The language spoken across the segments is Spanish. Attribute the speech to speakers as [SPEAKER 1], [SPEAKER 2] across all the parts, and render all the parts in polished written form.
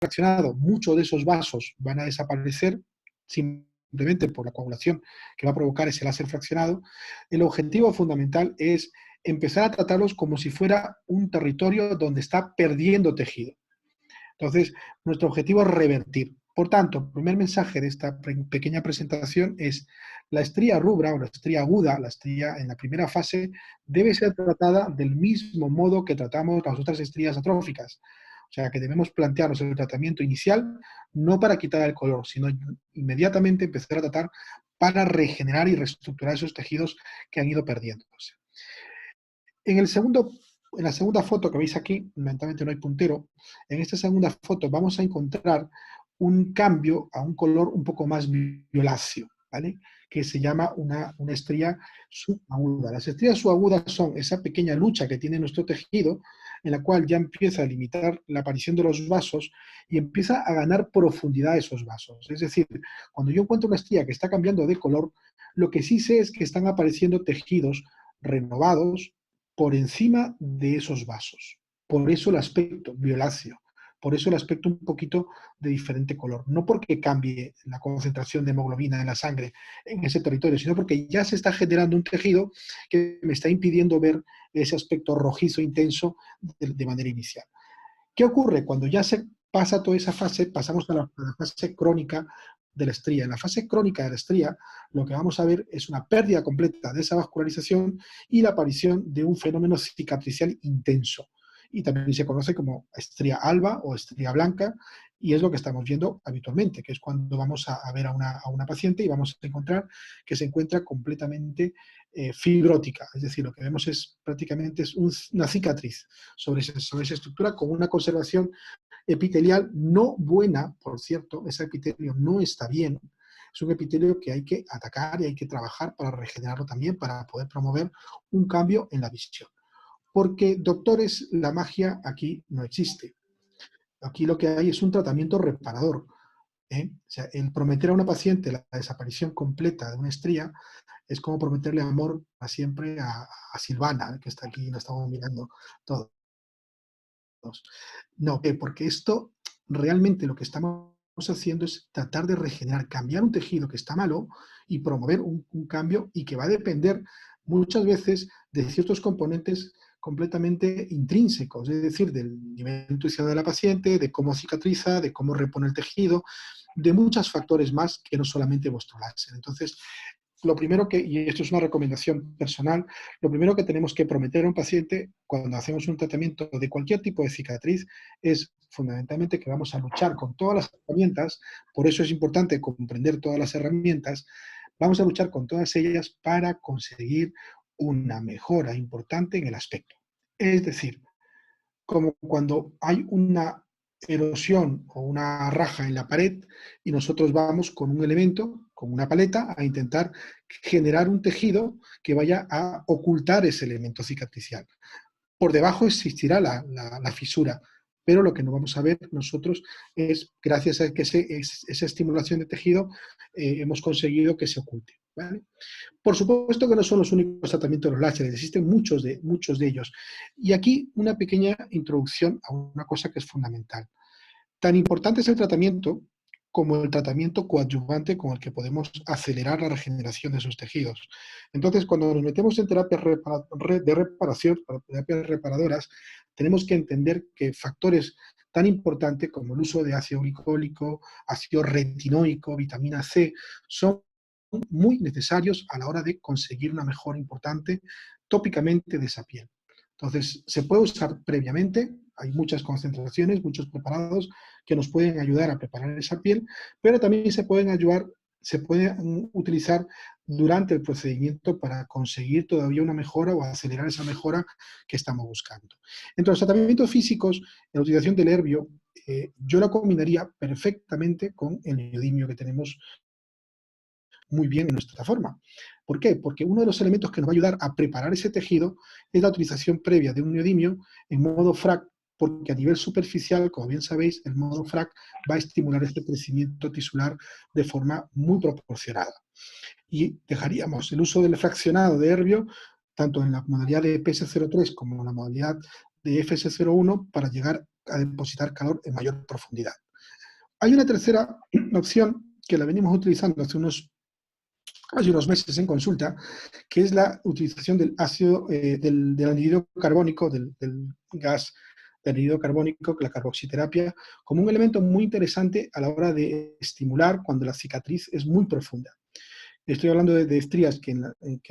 [SPEAKER 1] fraccionado, muchos de esos vasos van a desaparecer simplemente por la coagulación que va a provocar ese láser fraccionado. El objetivo fundamental es empezar a tratarlos como si fuera un territorio donde está perdiendo tejido. Entonces, nuestro objetivo es revertir. Por tanto, el primer mensaje de esta pequeña presentación es la estría rubra o la estría aguda, la estría en la primera fase, debe ser tratada del mismo modo que tratamos las otras estrías atróficas. O sea, que debemos plantearnos el tratamiento inicial no para quitar el color, sino inmediatamente empezar a tratar para regenerar y reestructurar esos tejidos que han ido perdiéndose. En la segunda foto que veis aquí, lamentablemente no hay puntero, en esta segunda foto vamos a encontrar un cambio a un color un poco más violáceo, ¿vale? Que se llama una estría subaguda. Las estrías subagudas son esa pequeña lucha que tiene nuestro tejido, en la cual ya empieza a limitar la aparición de los vasos y empieza a ganar profundidad esos vasos. Es decir, cuando yo encuentro una estría que está cambiando de color, lo que sí sé es que están apareciendo tejidos renovados, por encima de esos vasos. Por eso el aspecto violáceo, por eso el aspecto un poquito de diferente color. No porque cambie la concentración de hemoglobina en la sangre en ese territorio, sino porque ya se está generando un tejido que me está impidiendo ver ese aspecto rojizo intenso de manera inicial. ¿Qué ocurre? Cuando ya se pasa toda esa fase, pasamos a la fase crónica de la estría. En la fase crónica de la estría, lo que vamos a ver es una pérdida completa de esa vascularización y la aparición de un fenómeno cicatricial intenso. Y también se conoce como estría alba o estría blanca, y es lo que estamos viendo habitualmente, que es cuando vamos a ver a una paciente y vamos a encontrar que se encuentra completamente fibrótica. Es decir, lo que vemos es prácticamente una cicatriz sobre esa estructura con una conservación epitelial no buena, por cierto. Ese epitelio no está bien. Es un epitelio que hay que atacar y hay que trabajar para regenerarlo también, para poder promover un cambio en la visión. Porque, doctores, la magia aquí no existe. Aquí lo que hay es un tratamiento reparador. O sea, el prometer a una paciente la desaparición completa de una estría es como prometerle amor para siempre a Silvana, que está aquí y la estamos mirando todos. No, porque esto realmente lo que estamos haciendo es tratar de regenerar, cambiar un tejido que está malo y promover un cambio y que va a depender muchas veces de ciertos componentes completamente intrínsecos, es decir, del nivel nutricional de la paciente, de cómo cicatriza, de cómo repone el tejido, de muchos factores más que no solamente vuestro láser. Entonces, lo primero que, y esto es una recomendación personal, lo primero que tenemos que prometer a un paciente cuando hacemos un tratamiento de cualquier tipo de cicatriz es fundamentalmente que vamos a luchar con todas las herramientas, por eso es importante comprender todas las herramientas, vamos a luchar con todas ellas para conseguir una mejora importante en el aspecto. Es decir, como cuando hay una erosión o una raja en la pared y nosotros vamos con un elemento, con una paleta, a intentar generar un tejido que vaya a ocultar ese elemento cicatricial. Por debajo existirá la fisura, pero lo que no vamos a ver nosotros es, gracias a que esa estimulación de tejido, hemos conseguido que se oculte, ¿vale? Por supuesto que no son los únicos tratamientos de los láseres, existen muchos de ellos. Y aquí una pequeña introducción a una cosa que es fundamental. Tan importante es el tratamiento como el tratamiento coadyuvante con el que podemos acelerar la regeneración de esos tejidos. Entonces, cuando nos metemos en terapias de reparación, terapias reparadoras, tenemos que entender que factores tan importantes como el uso de ácido glicólico, ácido retinoico, vitamina C, son muy necesarios a la hora de conseguir una mejora importante tópicamente de esa piel. Entonces, se puede usar previamente, hay muchas concentraciones, muchos preparados que nos pueden ayudar a preparar esa piel, pero también se pueden utilizar durante el procedimiento para conseguir todavía una mejora o acelerar esa mejora que estamos buscando. Entre los tratamientos físicos, la utilización del herbio, yo la combinaría perfectamente con el neodimio que tenemos muy bien en nuestra plataforma. ¿Por qué? Porque uno de los elementos que nos va a ayudar a preparar ese tejido es la utilización previa de un neodimio en modo FRAC, porque a nivel superficial, como bien sabéis, el modo FRAC va a estimular este crecimiento tisular de forma muy proporcionada. Y dejaríamos el uso del fraccionado de herbio tanto en la modalidad de PS03 como en la modalidad de FS01 para llegar a depositar calor en mayor profundidad. Hay una tercera opción que la venimos utilizando hace unos meses en consulta, que es la utilización del ácido, del anhídrido carbónico, del gas de anhídrido carbónico, la carboxiterapia, como un elemento muy interesante a la hora de estimular cuando la cicatriz es muy profunda. Estoy hablando de estrías que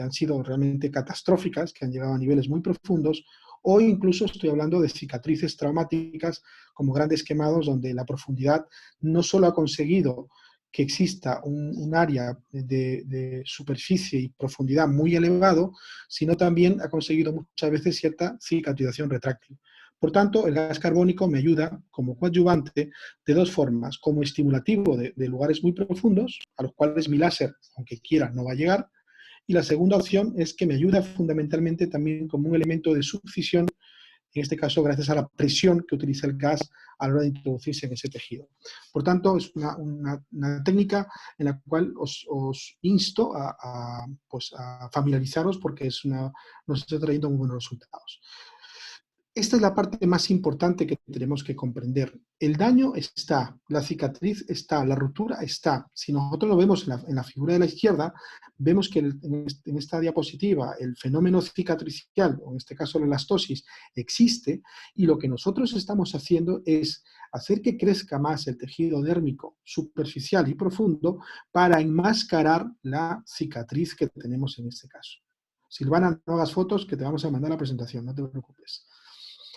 [SPEAKER 1] han sido realmente catastróficas, que han llegado a niveles muy profundos, o incluso estoy hablando de cicatrices traumáticas como grandes quemados, donde la profundidad no solo ha conseguido que exista un área de superficie y profundidad muy elevado, sino también ha conseguido muchas veces cierta cicatrización retráctil. Por tanto, el gas carbónico me ayuda como coadyuvante de dos formas, como estimulativo de lugares muy profundos, a los cuales mi láser, aunque quiera, no va a llegar, y la segunda opción es que me ayuda fundamentalmente también como un elemento de succión, en este caso gracias a la presión que utiliza el gas a la hora de introducirse en ese tejido. Por tanto, es una técnica en la cual os insto pues a familiarizaros porque nos está trayendo muy buenos resultados. Esta es la parte más importante que tenemos que comprender. El daño está, la cicatriz está, la ruptura está. Si nosotros lo vemos en la figura de la izquierda, vemos que en esta diapositiva el fenómeno cicatricial, o en este caso la elastosis, existe, y lo que nosotros estamos haciendo es hacer que crezca más el tejido dérmico superficial y profundo para enmascarar la cicatriz que tenemos en este caso. Silvana, no hagas fotos que te vamos a mandar la presentación, no te preocupes.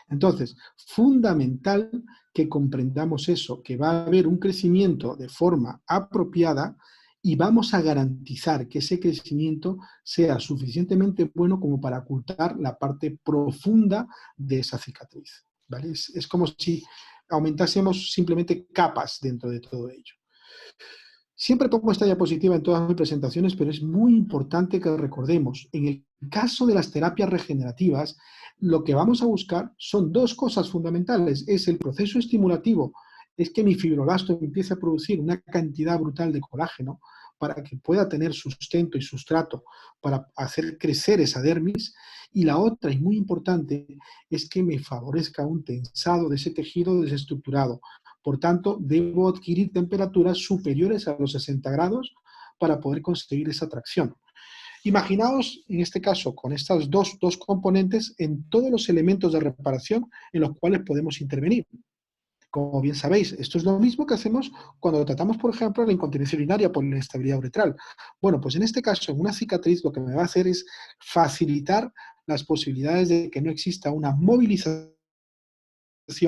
[SPEAKER 1] Entonces, fundamental que comprendamos eso, que va a haber un crecimiento de forma apropiada y vamos a garantizar que ese crecimiento sea suficientemente bueno como para ocultar la parte profunda de esa cicatriz, ¿vale? Es como si aumentásemos simplemente capas dentro de todo ello. Siempre pongo esta diapositiva en todas mis presentaciones, pero es muy importante que recordemos, en el caso de las terapias regenerativas, lo que vamos a buscar son dos cosas fundamentales. Es el proceso estimulativo, es que mi fibroblasto empiece a producir una cantidad brutal de colágeno para que pueda tener sustento y sustrato para hacer crecer esa dermis. Y la otra, y muy importante, es que me favorezca un tensado de ese tejido desestructurado. Por tanto, debo adquirir temperaturas superiores a los 60 grados para poder conseguir esa tracción. Imaginaos, en este caso, con estas dos componentes en todos los elementos de reparación en los cuales podemos intervenir. Como bien sabéis, esto es lo mismo que hacemos cuando tratamos, por ejemplo, la incontinencia urinaria por la inestabilidad uretral. Bueno, pues en este caso, en una cicatriz, lo que me va a hacer es facilitar las posibilidades de que no exista una movilización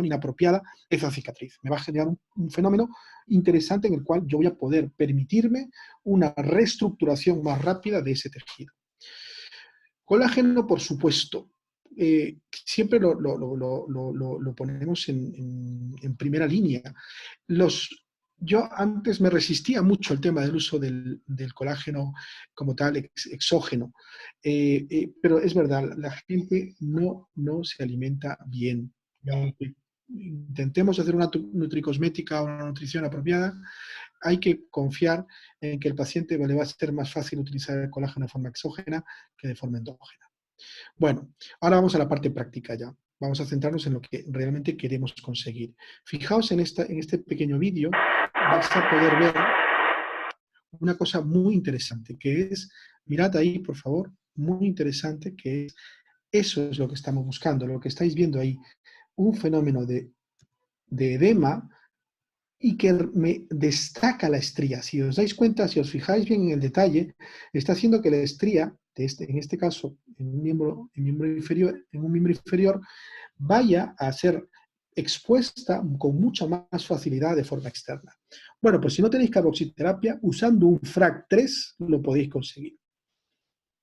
[SPEAKER 1] inapropiada esa cicatriz. Me va a generar un fenómeno interesante en el cual yo voy a poder permitirme una reestructuración más rápida de ese tejido. Colágeno, por supuesto, siempre lo ponemos en primera línea. Yo antes me resistía mucho al tema del uso del colágeno como tal, exógeno, pero es verdad, la gente no se alimenta bien. Aunque intentemos hacer una nutricosmética o una nutrición apropiada, hay que confiar en que el paciente le va a ser más fácil utilizar el colágeno de forma exógena que de forma endógena. Bueno, ahora vamos a la parte práctica ya. Vamos a centrarnos en lo que realmente queremos conseguir. Fijaos en este pequeño vídeo, vais a poder ver una cosa muy interesante, que es, mirad ahí, por favor, muy interesante, que es, eso es lo que estamos buscando, lo que estáis viendo ahí, un fenómeno de edema y que me destaca la estría. Si os dais cuenta, si os fijáis bien en el detalle, está haciendo que la estría, en este caso, en un miembro inferior, vaya a ser expuesta con mucha más facilidad de forma externa. Bueno, pues si no tenéis carboxiterapia, usando un FRAC 3 lo podéis conseguir.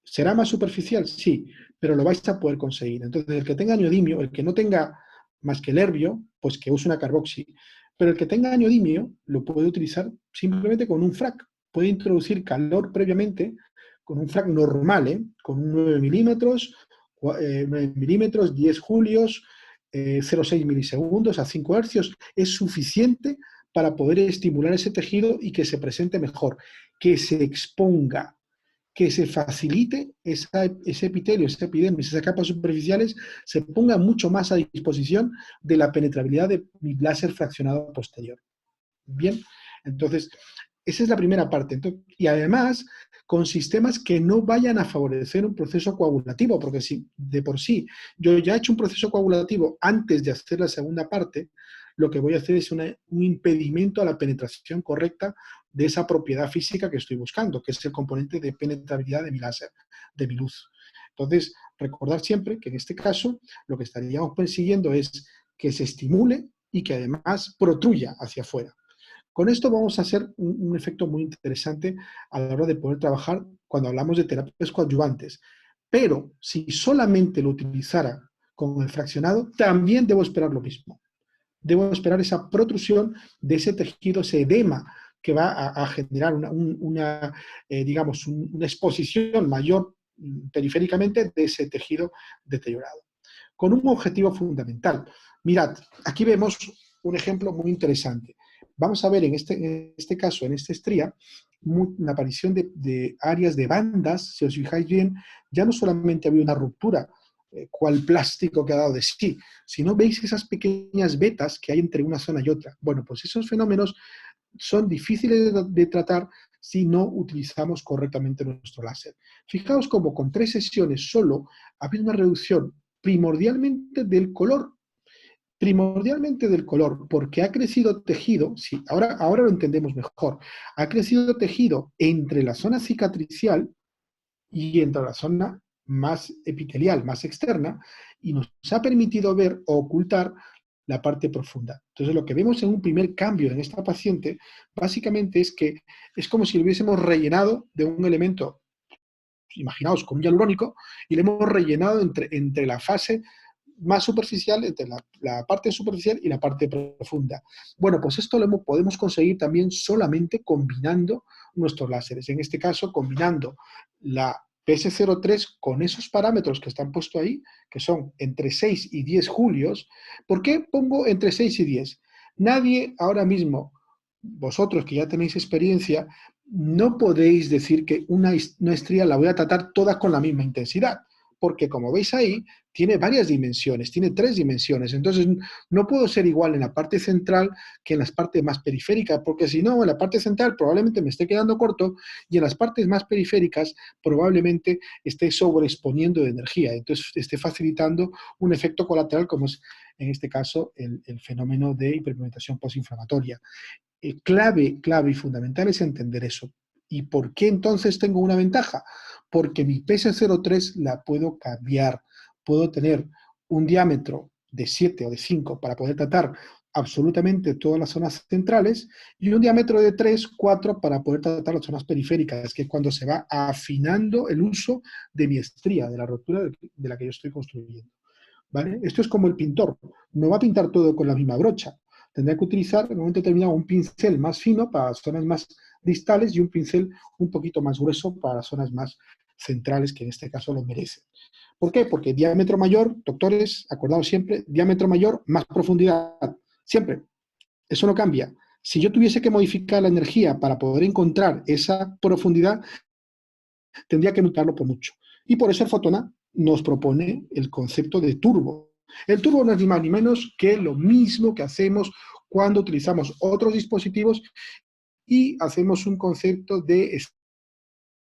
[SPEAKER 1] ¿Será más superficial? Sí, pero lo vais a poder conseguir. Entonces, el que tenga neodimio, el que no tenga más que el herbio, pues que use una carboxi. Pero el que tenga neodimio lo puede utilizar simplemente con un FRAC. Puede introducir calor previamente con un FRAC normal, con un 9 milímetros, 9 milímetros, 10 julios, 0,6 milisegundos a 5 hercios. Es suficiente para poder estimular ese tejido y que se presente mejor, que se exponga, que se facilite ese epitelio, esa epidermis, esas capas superficiales, se ponga mucho más a disposición de la penetrabilidad de mi láser fraccionado posterior. Bien, entonces, esa es la primera parte. Entonces, y además, con sistemas que no vayan a favorecer un proceso coagulativo, porque si de por sí yo ya he hecho un proceso coagulativo antes de hacer la segunda parte, lo que voy a hacer es un impedimento a la penetración correcta de esa propiedad física que estoy buscando, que es el componente de penetrabilidad de mi láser, de mi luz. Entonces, recordar siempre que en este caso lo que estaríamos persiguiendo es que se estimule y que además protruya hacia afuera. Con esto vamos a hacer un efecto muy interesante a la hora de poder trabajar cuando hablamos de terapias coadyuvantes. Pero si solamente lo utilizara con el fraccionado, también debo esperar lo mismo. Debo esperar esa protrusión de ese tejido, ese edema que va a generar digamos, una exposición mayor periféricamente de ese tejido deteriorado. Con un objetivo fundamental. Mirad, aquí vemos un ejemplo muy interesante. Vamos a ver en este caso, en esta estría, la aparición de áreas de bandas. Si os fijáis bien, ya no solamente había una ruptura, cual plástico que ha dado de sí, sino veis esas pequeñas vetas que hay entre una zona y otra. Bueno, pues esos fenómenos son difíciles de tratar si no utilizamos correctamente nuestro láser. Fijaos como con 3 sesiones solo ha habido una reducción primordialmente del color. Primordialmente del color, porque ha crecido tejido, sí, ahora lo entendemos mejor, ha crecido tejido entre la zona cicatricial y entre la zona más epitelial, más externa, y nos ha permitido ver o ocultar la parte profunda. Entonces, lo que vemos en un primer cambio en esta paciente, básicamente es que es como si lo hubiésemos rellenado de un elemento, imaginaos, con un hialurónico, y le hemos rellenado entre la fase más superficial, entre la parte superficial y la parte profunda. Bueno, pues esto lo podemos conseguir también solamente combinando nuestros láseres. En este caso, combinando la PS03 con esos parámetros que están puestos ahí, que son entre 6 y 10 julios. ¿Por qué pongo entre 6 y 10? Nadie ahora mismo, vosotros que ya tenéis experiencia, no podéis decir que una estría la voy a tratar todas con la misma intensidad, porque como veis ahí, tiene varias dimensiones, tiene 3 dimensiones, entonces no puedo ser igual en la parte central que en las partes más periféricas, porque si no, en la parte central probablemente me esté quedando corto y en las partes más periféricas probablemente esté sobreexponiendo de energía, entonces esté facilitando un efecto colateral como es en este caso el fenómeno de hiperpigmentación postinflamatoria. Clave y fundamental es entender eso. ¿Y por qué entonces tengo una ventaja? Porque mi PS03 la puedo cambiar. Puedo tener un diámetro de 7 o de 5 para poder tratar absolutamente todas las zonas centrales y un diámetro de 3, 4 para poder tratar las zonas periféricas, que es cuando se va afinando el uso de mi estría, de la rotura de la que yo estoy construyendo. ¿Vale? Esto es como el pintor. No va a pintar todo con la misma brocha. Tendrá que utilizar en un momento determinado un pincel más fino para las zonas más distales y un pincel un poquito más grueso para las zonas más centrales, que en este caso lo merecen. ¿Por qué? Porque diámetro mayor, doctores, acordaos siempre, diámetro mayor, más profundidad. Siempre. Eso no cambia. Si yo tuviese que modificar la energía para poder encontrar esa profundidad, tendría que mutarlo por mucho. Y por eso el Fotona nos propone el concepto de turbo. El turbo no es ni más ni menos que lo mismo que hacemos cuando utilizamos otros dispositivos y hacemos un concepto de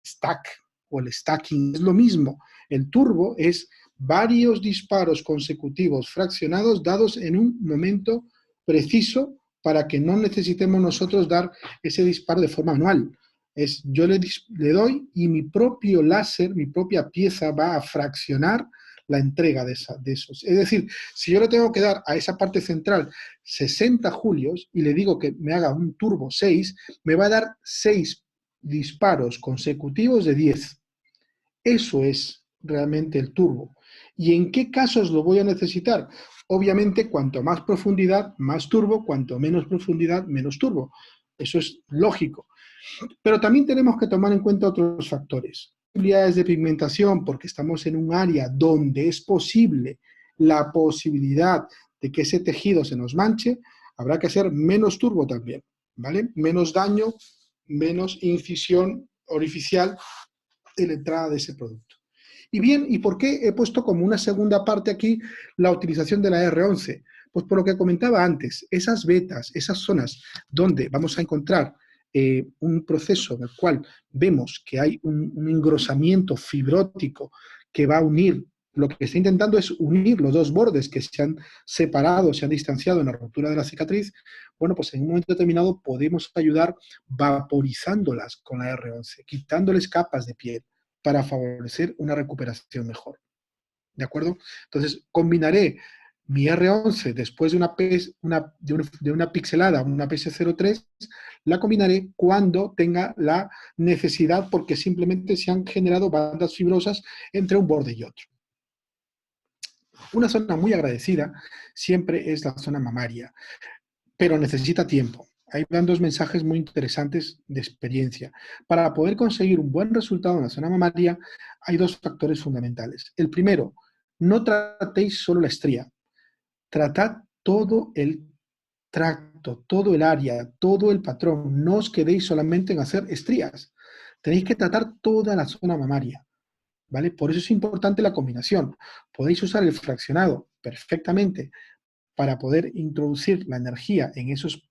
[SPEAKER 1] stack o el stacking. Es lo mismo. El turbo es varios disparos consecutivos fraccionados dados en un momento preciso para que no necesitemos nosotros dar ese disparo de forma manual. Yo le doy y mi propio láser, mi propia pieza va a fraccionar la entrega de esos. Es decir, si yo le tengo que dar a esa parte central 60 julios y le digo que me haga un turbo 6, me va a dar 6 disparos consecutivos de 10. Eso es realmente el turbo. ¿Y en qué casos lo voy a necesitar? Obviamente, cuanto más profundidad, más turbo, cuanto menos profundidad, menos turbo. Eso es lógico. Pero también tenemos que tomar en cuenta otros factores. Posibilidades de pigmentación, porque estamos en un área donde es posible la posibilidad de que ese tejido se nos manche, habrá que hacer menos turbo también, ¿vale? Menos daño, menos incisión orificial en la entrada de ese producto. Y bien, ¿y por qué he puesto como una segunda parte aquí la utilización de la R11? Pues por lo que comentaba antes, esas vetas, esas zonas donde vamos a encontrar un proceso en el cual vemos que hay un engrosamiento fibrótico que va a unir, lo que está intentando es unir los dos bordes que se han separado, se han distanciado en la ruptura de la cicatriz. Bueno, pues en un momento determinado podemos ayudar vaporizándolas con la R11, quitándoles capas de piel para favorecer una recuperación mejor. ¿De acuerdo? Entonces, combinaré mi R11 después de una pixelada, una PS03, la combinaré cuando tenga la necesidad porque simplemente se han generado bandas fibrosas entre un borde y otro. Una zona muy agradecida siempre es la zona mamaria, pero necesita tiempo. Ahí van dos mensajes muy interesantes de experiencia. Para poder conseguir un buen resultado en la zona mamaria, hay dos factores fundamentales. El primero, no tratéis solo la estría, tratad todo el tracto, todo el área, todo el patrón. No os quedéis solamente en hacer estrías. Tenéis que tratar toda la zona mamaria, ¿vale? Por eso es importante la combinación. Podéis usar el fraccionado perfectamente para poder introducir la energía en esos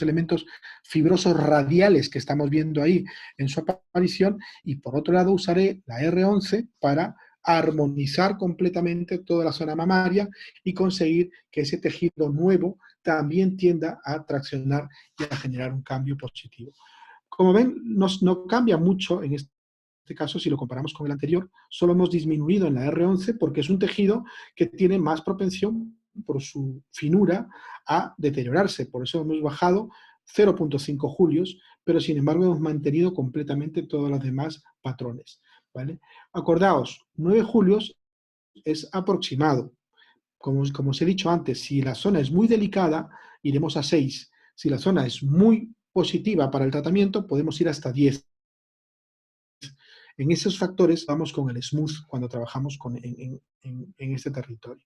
[SPEAKER 1] elementos fibrosos radiales que estamos viendo ahí en su aparición, y por otro lado usaré la R11 para armonizar completamente toda la zona mamaria y conseguir que ese tejido nuevo también tienda a traccionar y a generar un cambio positivo. Como ven, no cambia mucho en este caso si lo comparamos con el anterior, solo hemos disminuido en la R11 porque es un tejido que tiene más propensión por su finura a deteriorarse. Por eso hemos bajado 0,5 julios, pero sin embargo hemos mantenido completamente todos los demás patrones, ¿vale? Acordaos, 9 julios es aproximado. Como os he dicho antes, si la zona es muy delicada, iremos a 6. Si la zona es muy positiva para el tratamiento, podemos ir hasta 10. En esos factores vamos con el smooth cuando trabajamos en este territorio.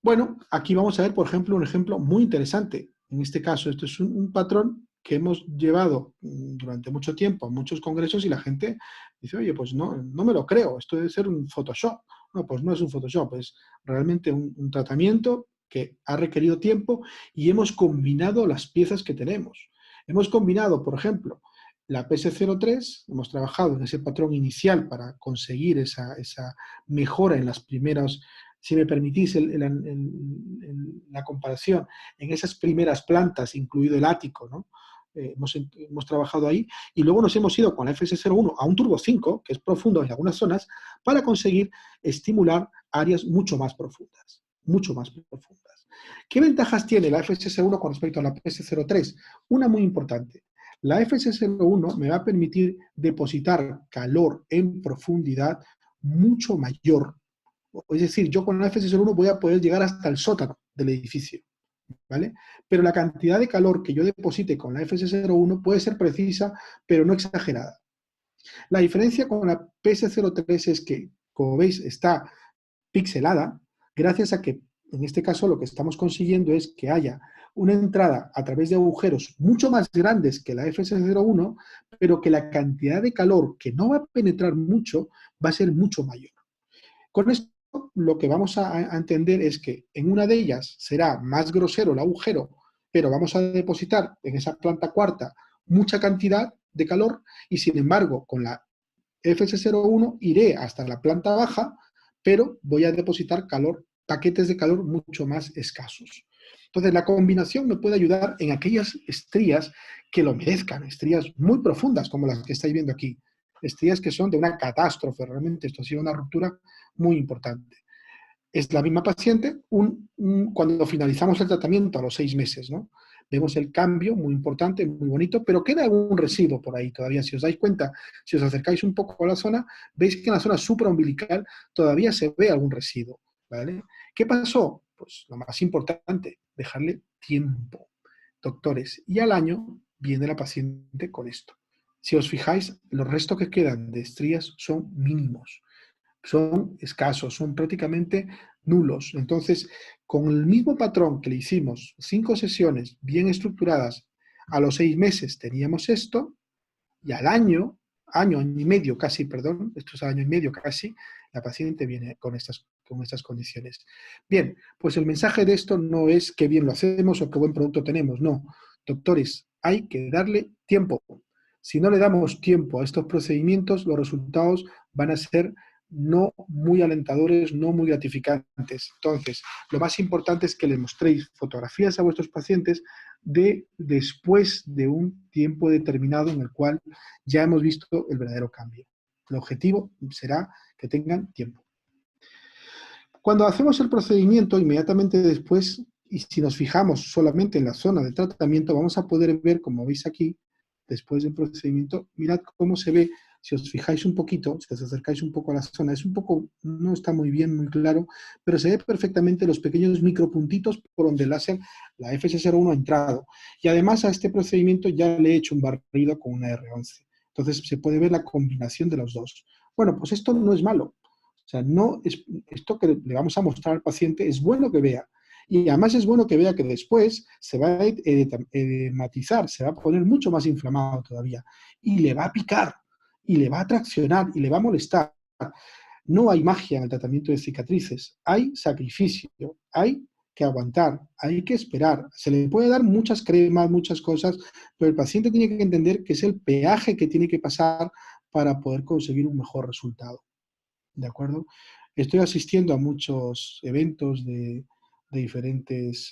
[SPEAKER 1] Bueno, aquí vamos a ver, por ejemplo, un ejemplo muy interesante. En este caso, esto es un patrón que hemos llevado durante mucho tiempo a muchos congresos y la gente dice, oye, pues no me lo creo, esto debe ser un Photoshop. No, pues no es un Photoshop, es realmente un tratamiento que ha requerido tiempo y hemos combinado las piezas que tenemos. Hemos combinado, por ejemplo, la PS03, hemos trabajado en ese patrón inicial para conseguir esa mejora en las primeras, si me permitís la comparación, en esas primeras plantas, incluido el ático, ¿no? Hemos trabajado ahí y luego nos hemos ido con la FS01 a un Turbo 5, que es profundo en algunas zonas, para conseguir estimular áreas mucho más profundas, mucho más profundas. ¿Qué ventajas tiene la FS01 con respecto a la PS03? Una muy importante. La FS01 me va a permitir depositar calor en profundidad mucho mayor. Es decir, yo con la FS01 voy a poder llegar hasta el sótano del edificio, ¿vale? Pero la cantidad de calor que yo deposite con la FS01 puede ser precisa, pero no exagerada. La diferencia con la PS03 es que, como veis, está pixelada, gracias a que, en este caso, lo que estamos consiguiendo es que haya una entrada a través de agujeros mucho más grandes que la FS01, pero que la cantidad de calor que no va a penetrar mucho va a ser mucho mayor. Con esto, lo que vamos a entender es que en una de ellas será más grosero el agujero, pero vamos a depositar en esa planta cuarta mucha cantidad de calor, y sin embargo, con la FS01 iré hasta la planta baja, pero voy a depositar calor, paquetes de calor mucho más escasos. Entonces, la combinación me puede ayudar en aquellas estrías que lo merezcan, estrías muy profundas, como las que estáis viendo aquí, estrías que son de una catástrofe, realmente esto ha sido una ruptura muy importante. Es la misma paciente cuando finalizamos el tratamiento a los 6 meses, ¿no? Vemos el cambio muy importante, muy bonito, pero queda algún residuo por ahí todavía. Si os dais cuenta, si os acercáis un poco a la zona, veis que en la zona supraumbilical todavía se ve algún residuo, ¿vale? ¿Qué pasó? Pues lo más importante, dejarle tiempo, doctores. Y al año viene la paciente con esto. Si os fijáis, los restos que quedan de estrías son mínimos, son escasos, son prácticamente nulos. Entonces, con el mismo patrón que le hicimos 5 sesiones bien estructuradas, a los 6 meses teníamos esto, y al año y medio casi, perdón, esto es al año y medio casi, la paciente viene con estas con estas condiciones. Bien, pues el mensaje de esto no es qué bien lo hacemos o qué buen producto tenemos, no. Doctores, hay que darle tiempo. Si no le damos tiempo a estos procedimientos, los resultados van a ser no muy alentadores, no muy gratificantes. Entonces, lo más importante es que le mostréis fotografías a vuestros pacientes de después de un tiempo determinado en el cual ya hemos visto el verdadero cambio. El objetivo será que tengan tiempo. Cuando hacemos el procedimiento, inmediatamente después, y si nos fijamos solamente en la zona de tratamiento, vamos a poder ver, como veis aquí, después del procedimiento, mirad cómo se ve, si os fijáis un poquito, si os acercáis un poco a la zona, es un poco, no está muy bien, muy claro, pero se ve perfectamente los pequeños micropuntitos por donde el láser, la FS01 ha entrado. Y además a este procedimiento ya le he hecho un barrido con una R11. Entonces se puede ver la combinación de los dos. Bueno, pues esto no es malo. O sea, no es, esto que le vamos a mostrar al paciente es bueno que vea. Y además es bueno que vea que después se va a edematizar, se va a poner mucho más inflamado todavía. Y le va a picar, y le va a traccionar, y le va a molestar. No hay magia en el tratamiento de cicatrices. Hay sacrificio, hay que aguantar, hay que esperar. Se le puede dar muchas cremas, muchas cosas, pero el paciente tiene que entender que es el peaje que tiene que pasar para poder conseguir un mejor resultado. ¿De acuerdo? Estoy asistiendo a muchos eventos de diferentes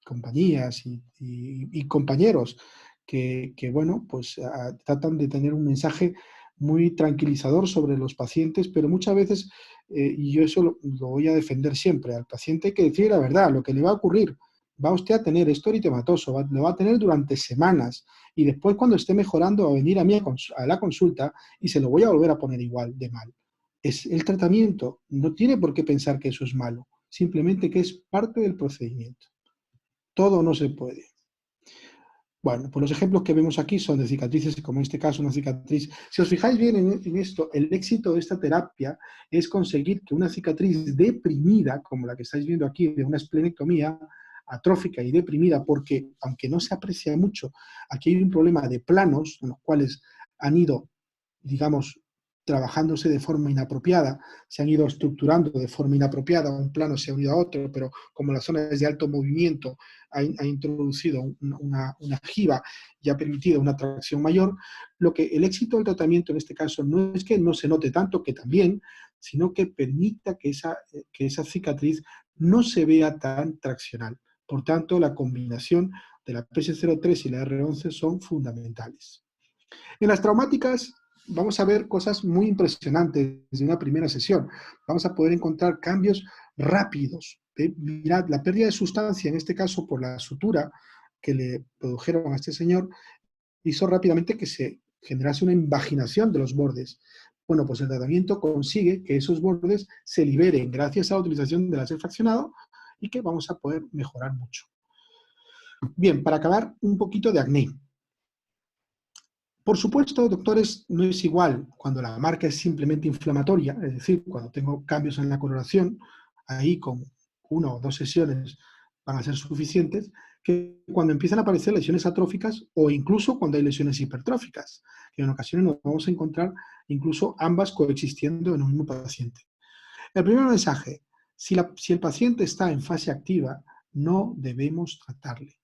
[SPEAKER 1] compañías y compañeros que, bueno, pues tratan de tener un mensaje muy tranquilizador sobre los pacientes, pero muchas veces, y yo eso lo voy a defender siempre, al paciente hay que decir la verdad, lo que le va a ocurrir. Va usted a tener esto eritematoso, lo va a tener durante semanas y después cuando esté mejorando va a venir a mí a la consulta y se lo voy a volver a poner igual de mal. Es el tratamiento, no tiene por qué pensar que eso es malo, simplemente que es parte del procedimiento. Todo no se puede. Bueno, pues los ejemplos que vemos aquí son de cicatrices, como en este caso una cicatriz. Si os fijáis bien en esto, el éxito de esta terapia es conseguir que una cicatriz deprimida, como la que estáis viendo aquí, de una esplenectomía, atrófica y deprimida, porque aunque no se aprecia mucho, aquí hay un problema de planos en los cuales han ido, digamos, trabajándose de forma inapropiada, se han ido estructurando de forma inapropiada, un plano se ha unido a otro, pero como la zona es de alto movimiento, ha introducido una jiba y ha permitido una tracción mayor, lo que el éxito del tratamiento en este caso no es que no se note tanto, que también, sino que permita que esa cicatriz no se vea tan traccional. Por tanto, la combinación de la PS03 y la R11 son fundamentales. En las traumáticas vamos a ver cosas muy impresionantes desde una primera sesión. Vamos a poder encontrar cambios rápidos. Mirad, la pérdida de sustancia, en este caso por la sutura que le produjeron a este señor, hizo rápidamente que se generase una invaginación de los bordes. Bueno, pues el tratamiento consigue que esos bordes se liberen gracias a la utilización del láser fraccionado y que vamos a poder mejorar mucho. Bien, para acabar, un poquito de acné. Por supuesto, doctores, no es igual cuando la marca es simplemente inflamatoria, es decir, cuando tengo cambios en la coloración, ahí con 1 o 2 sesiones van a ser suficientes, que cuando empiezan a aparecer lesiones atróficas o incluso cuando hay lesiones hipertróficas, que en ocasiones nos vamos a encontrar incluso ambas coexistiendo en un mismo paciente. El primer mensaje, si el paciente está en fase activa, no debemos tratarle.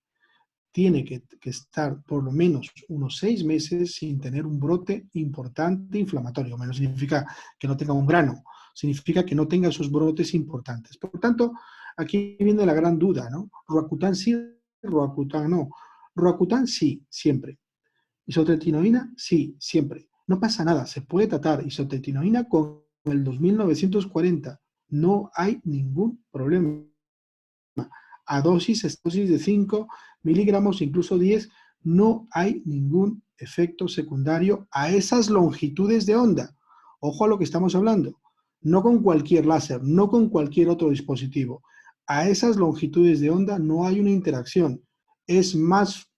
[SPEAKER 1] Tiene que estar por lo menos unos 6 meses sin tener un brote importante inflamatorio. No significa que no tenga un grano, significa que no tenga esos brotes importantes. Por tanto, aquí viene la gran duda, ¿no? Roacutan sí, Roacutan no. Roacutan sí, siempre. Isotretinoína sí, siempre. No pasa nada, se puede tratar isotretinoína con el 2940. No hay ningún problema. A dosis de 5 miligramos, incluso 10, no hay ningún efecto secundario a esas longitudes de onda. Ojo a lo que estamos hablando. No con cualquier láser, no con cualquier otro dispositivo. A esas longitudes de onda no hay una interacción. Es más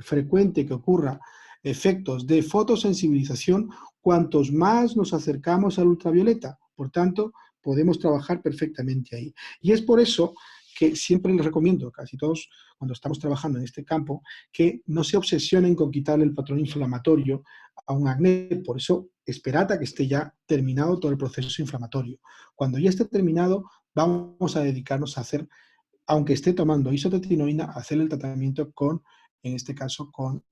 [SPEAKER 1] frecuente que ocurra efectos de fotosensibilización cuantos más nos acercamos al ultravioleta. Por tanto, podemos trabajar perfectamente ahí. Y es por eso que siempre les recomiendo, casi todos cuando estamos trabajando en este campo, que no se obsesionen con quitarle el patrón inflamatorio a un acné. Por eso, esperad a que esté ya terminado todo el proceso inflamatorio. Cuando ya esté terminado, vamos a dedicarnos a hacer, aunque esté tomando isotretinoína, a hacer el tratamiento con, en este caso, con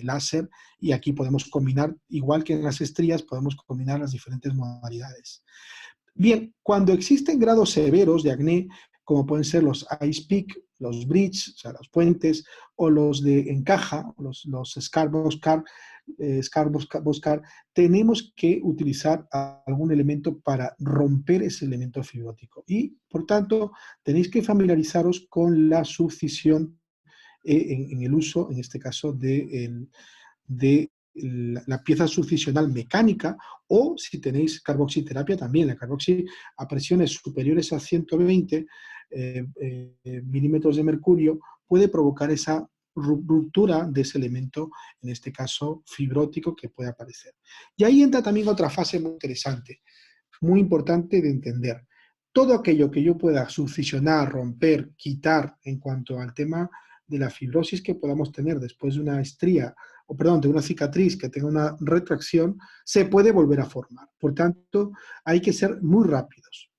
[SPEAKER 1] láser, y aquí podemos combinar, igual que en las estrías, podemos combinar las diferentes modalidades. Bien, cuando existen grados severos de acné, como pueden ser los ice pick, los bridge, o sea, los puentes, o los de encaja, los scar Boscar, tenemos que utilizar algún elemento para romper ese elemento fibrótico. Y, por tanto, tenéis que familiarizaros con la subcisión en el uso, en este caso, de la pieza subcisional mecánica, o si tenéis carboxiterapia también. La carboxi a presiones superiores a 120 milímetros de mercurio puede provocar esa ruptura de ese elemento, en este caso fibrótico, que puede aparecer. Y ahí entra también otra fase muy interesante, muy importante de entender. Todo aquello que yo pueda subcisionar, romper, quitar en cuanto al tema de la fibrosis que podamos tener después de una estría, o perdón, de una cicatriz que tenga una retracción, se puede volver a formar. Por tanto, hay que ser muy rápidos,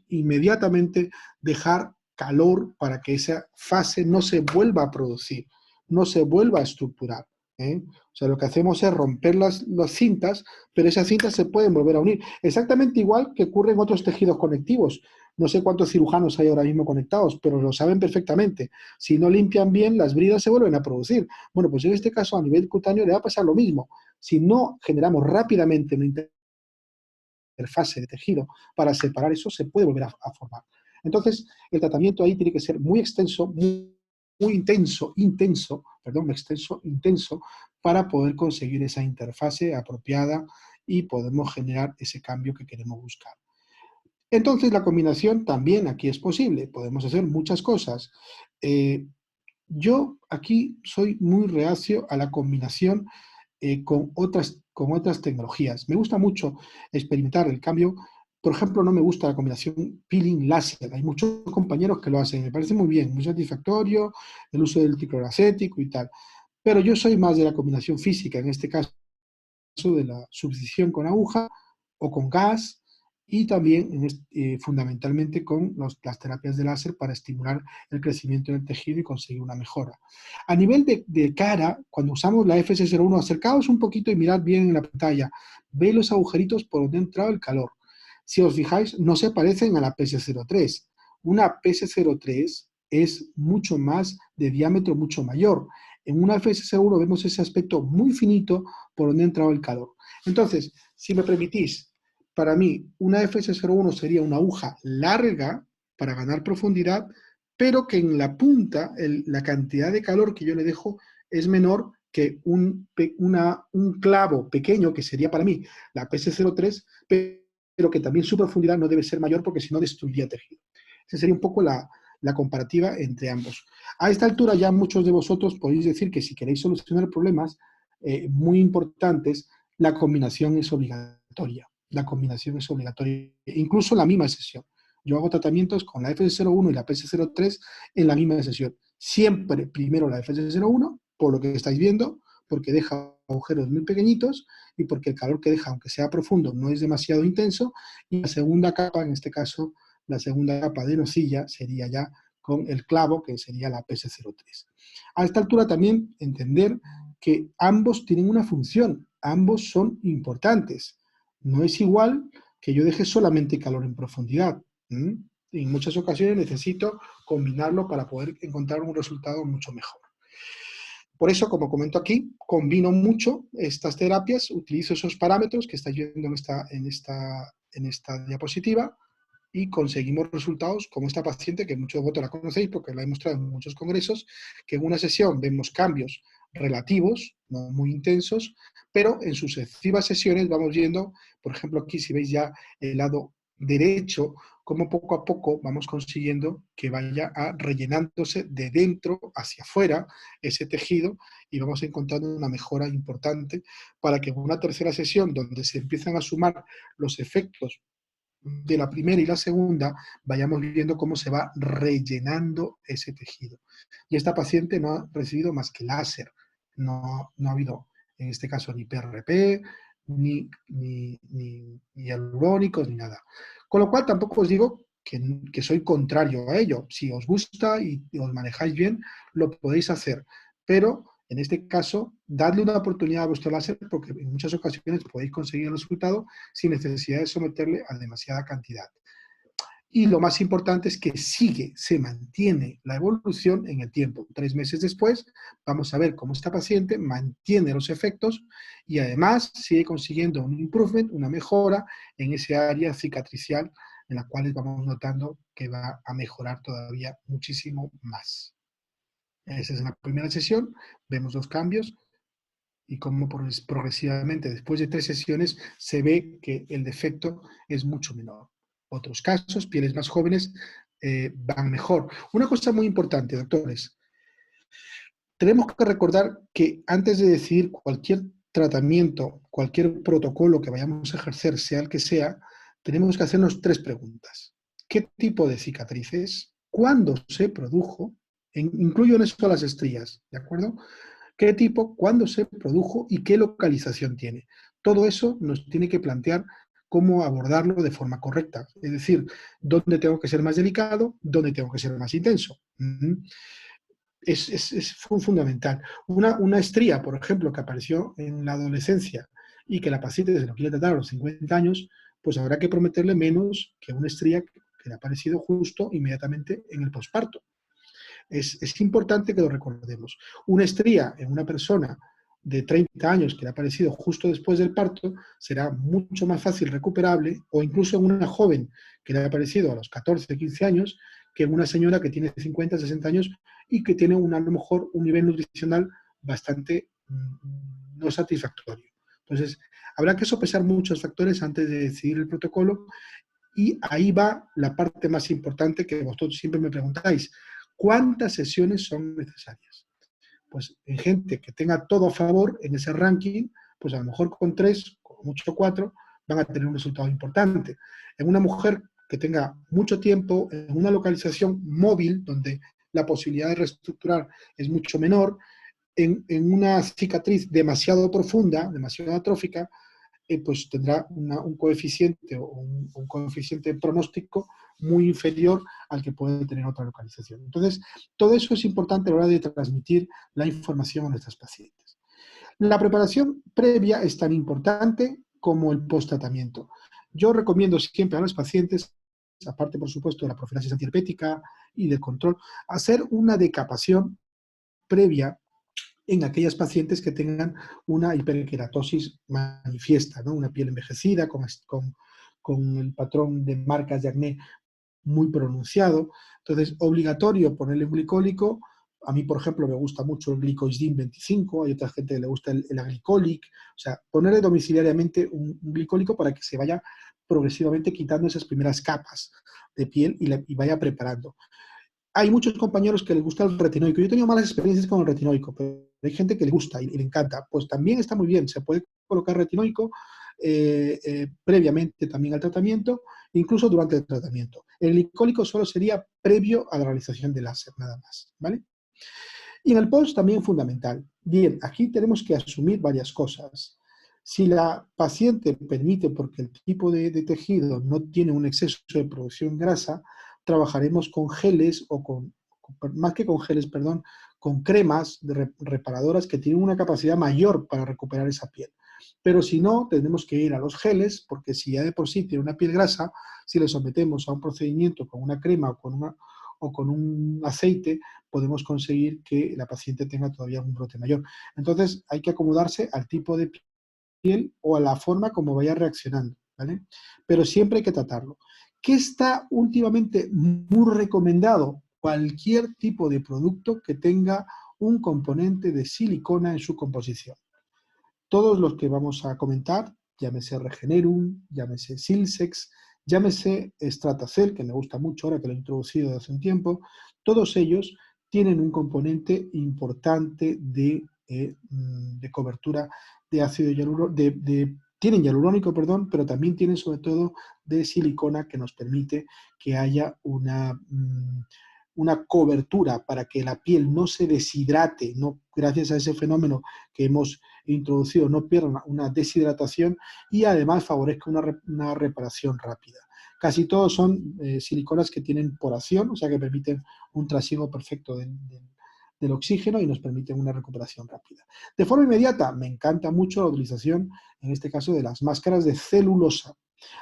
[SPEAKER 1] inmediatamente dejar calor para que esa fase no se vuelva a producir, no se vuelva a estructurar. O sea, lo que hacemos es romper las cintas, pero esas cintas se pueden volver a unir. Exactamente igual que ocurre en otros tejidos conectivos. No sé cuántos cirujanos hay ahora mismo conectados, pero lo saben perfectamente. Si no limpian bien, las bridas se vuelven a producir. Bueno, pues en este caso, a nivel cutáneo, le va a pasar lo mismo. Si no generamos rápidamente una interfase de tejido para separar eso, se puede volver a formar. Entonces, el tratamiento ahí tiene que ser muy extenso, muy intenso, para poder conseguir esa interfase apropiada y podemos generar ese cambio que queremos buscar. Entonces, la combinación también aquí es posible. Podemos hacer muchas cosas. Yo aquí soy muy reacio a la combinación con otras tecnologías. Me gusta mucho experimentar el cambio. Por ejemplo, no me gusta la combinación peeling-láser. Hay muchos compañeros que lo hacen. Me parece muy bien, muy satisfactorio, el uso del tricloracético y tal. Pero yo soy más de la combinación física, en este caso de la subcisión con aguja o con gas, y también fundamentalmente con las terapias de láser para estimular el crecimiento del tejido y conseguir una mejora. A nivel de cara, cuando usamos la FS01, acercaos un poquito y mirad bien en la pantalla, veis los agujeritos por donde ha entrado el calor. Si os fijáis, no se parecen a la PS03. Una PS03 es mucho más de diámetro, mucho mayor. En una FS01 vemos ese aspecto muy finito por donde ha entrado el calor. Entonces, si me permitís, para mí una FS01 sería una aguja larga para ganar profundidad, pero que en la punta la cantidad de calor que yo le dejo es menor que un clavo pequeño, que sería para mí la PS03, pero que también su profundidad no debe ser mayor porque si no destruiría tejido. Esa sería un poco la comparativa entre ambos. A esta altura ya muchos de vosotros podéis decir que si queréis solucionar problemas muy importantes, la combinación es obligatoria. La combinación es obligatoria, incluso en la misma sesión. Yo hago tratamientos con la FS01 y la PS03 en la misma sesión. Siempre primero la FS01, por lo que estáis viendo, porque deja agujeros muy pequeñitos y porque el calor que deja, aunque sea profundo, no es demasiado intenso. Y la segunda capa, en este caso, la segunda capa de nocilla sería ya con el clavo, que sería la PS03. A esta altura también entender que ambos tienen una función, ambos son importantes. No es igual que yo deje solamente calor en profundidad. En muchas ocasiones necesito combinarlo para poder encontrar un resultado mucho mejor. Por eso, como comento aquí, combino mucho estas terapias, utilizo esos parámetros que estáis viendo en esta diapositiva, y conseguimos resultados como esta paciente, que muchos de vosotros la conocéis porque la he mostrado en muchos congresos, que en una sesión vemos cambios relativos, no muy intensos, pero en sucesivas sesiones vamos viendo, por ejemplo aquí si veis ya el lado derecho, cómo poco a poco vamos consiguiendo que vaya rellenándose de dentro hacia afuera ese tejido, y vamos encontrando una mejora importante para que en una tercera sesión donde se empiezan a sumar los efectos de la primera y la segunda, vayamos viendo cómo se va rellenando ese tejido. Y esta paciente no ha recibido más que láser, no ha habido, en este caso, ni PRP, ni hialurónicos, ni nada. Con lo cual, tampoco os digo que soy contrario a ello. Si os gusta y os manejáis bien, lo podéis hacer. Pero, en este caso, dadle una oportunidad a vuestro láser porque en muchas ocasiones podéis conseguir el resultado sin necesidad de someterle a demasiada cantidad. Y lo más importante es que se mantiene la evolución en el tiempo. 3 meses después vamos a ver cómo esta paciente mantiene los efectos y además sigue consiguiendo un improvement, una mejora en ese área cicatricial en la cual vamos notando que va a mejorar todavía muchísimo más. Esa es la primera sesión, vemos los cambios y cómo progresivamente después de 3 sesiones se ve que el defecto es mucho menor. Otros casos, pieles más jóvenes, van mejor. Una cosa muy importante, doctores, tenemos que recordar que antes de decidir cualquier tratamiento, cualquier protocolo que vayamos a ejercer, sea el que sea, tenemos que hacernos 3 preguntas. ¿Qué tipo de cicatrices? ¿Cuándo se produjo? Incluyo en eso las estrías, ¿de acuerdo? ¿Qué tipo? ¿Cuándo se produjo? ¿Y qué localización tiene? Todo eso nos tiene que plantear cómo abordarlo de forma correcta. Es decir, dónde tengo que ser más delicado, dónde tengo que ser más intenso. Es fundamental. Una estría, por ejemplo, que apareció en la adolescencia y que la paciente se lo quiere tratar a los 50 años, pues habrá que prometerle menos que una estría que le ha aparecido justo inmediatamente en el posparto. Es importante que lo recordemos. Una estría en una persona de 30 años que le ha aparecido justo después del parto será mucho más fácil recuperable, o incluso en una joven que le ha aparecido a los 14, 15 años, que en una señora que tiene 50, 60 años y que tiene a lo mejor un nivel nutricional bastante no satisfactorio. Entonces, habrá que sopesar muchos factores antes de decidir el protocolo y ahí va la parte más importante que vosotros siempre me preguntáis. ¿Cuántas sesiones son necesarias? Pues en gente que tenga todo a favor en ese ranking, pues a lo mejor con 3, con mucho 4, van a tener un resultado importante. En una mujer que tenga mucho tiempo, en una localización móvil, donde la posibilidad de reestructurar es mucho menor, en una cicatriz demasiado profunda, demasiado atrófica, pues tendrá un coeficiente o un coeficiente pronóstico muy inferior al que puede tener otra localización. Entonces, todo eso es importante a la hora de transmitir la información a nuestros pacientes. La preparación previa es tan importante como el post-tratamiento. Yo recomiendo siempre a los pacientes, aparte por supuesto de la profilaxis antiherpética y del control, hacer una decapación previa en aquellas pacientes que tengan una hiperkeratosis manifiesta, ¿no? Una piel envejecida con el patrón de marcas de acné muy pronunciado. Entonces, obligatorio ponerle un glicólico. A mí, por ejemplo, me gusta mucho el glicoisdim 25, hay otra gente que le gusta el aglicolic. O sea, ponerle domiciliariamente un glicólico para que se vaya progresivamente quitando esas primeras capas de piel y vaya preparando. Hay muchos compañeros que les gusta el retinoico. Yo he tenido malas experiencias con el retinoico, pero hay gente que le gusta y le encanta. Pues también está muy bien. Se puede colocar retinoico previamente también al tratamiento, incluso durante el tratamiento. El glicólico solo sería previo a la realización del láser, nada más, ¿vale? Y en el post también fundamental. Bien, aquí tenemos que asumir varias cosas. Si la paciente permite, porque el tipo de tejido no tiene un exceso de producción grasa, trabajaremos con geles o más que con geles, perdón, con cremas reparadoras que tienen una capacidad mayor para recuperar esa piel. Pero si no, tenemos que ir a los geles, porque si ya de por sí tiene una piel grasa, si le sometemos a un procedimiento con una crema o con un aceite, podemos conseguir que la paciente tenga todavía un brote mayor. Entonces, hay que acomodarse al tipo de piel o a la forma como vaya reaccionando, ¿vale? Pero siempre hay que tratarlo. ¿Qué está últimamente muy recomendado? Cualquier tipo de producto que tenga un componente de silicona en su composición. Todos los que vamos a comentar, llámese Regenerum, llámese Silsex, llámese Stratacel, que me gusta mucho ahora que lo he introducido desde hace un tiempo, todos ellos tienen un componente importante de cobertura de ácido hialurónico, tienen hialurónico, perdón, pero también tienen sobre todo de silicona que nos permite que haya una cobertura para que la piel no se deshidrate, no, gracias a ese fenómeno que hemos introducido, no pierda una deshidratación y además favorezca una reparación rápida. Casi todos son siliconas que tienen poración, o sea que permiten un trasiego perfecto del oxígeno y nos permiten una recuperación rápida. De forma inmediata, me encanta mucho la utilización, en este caso, de las máscaras de celulosa.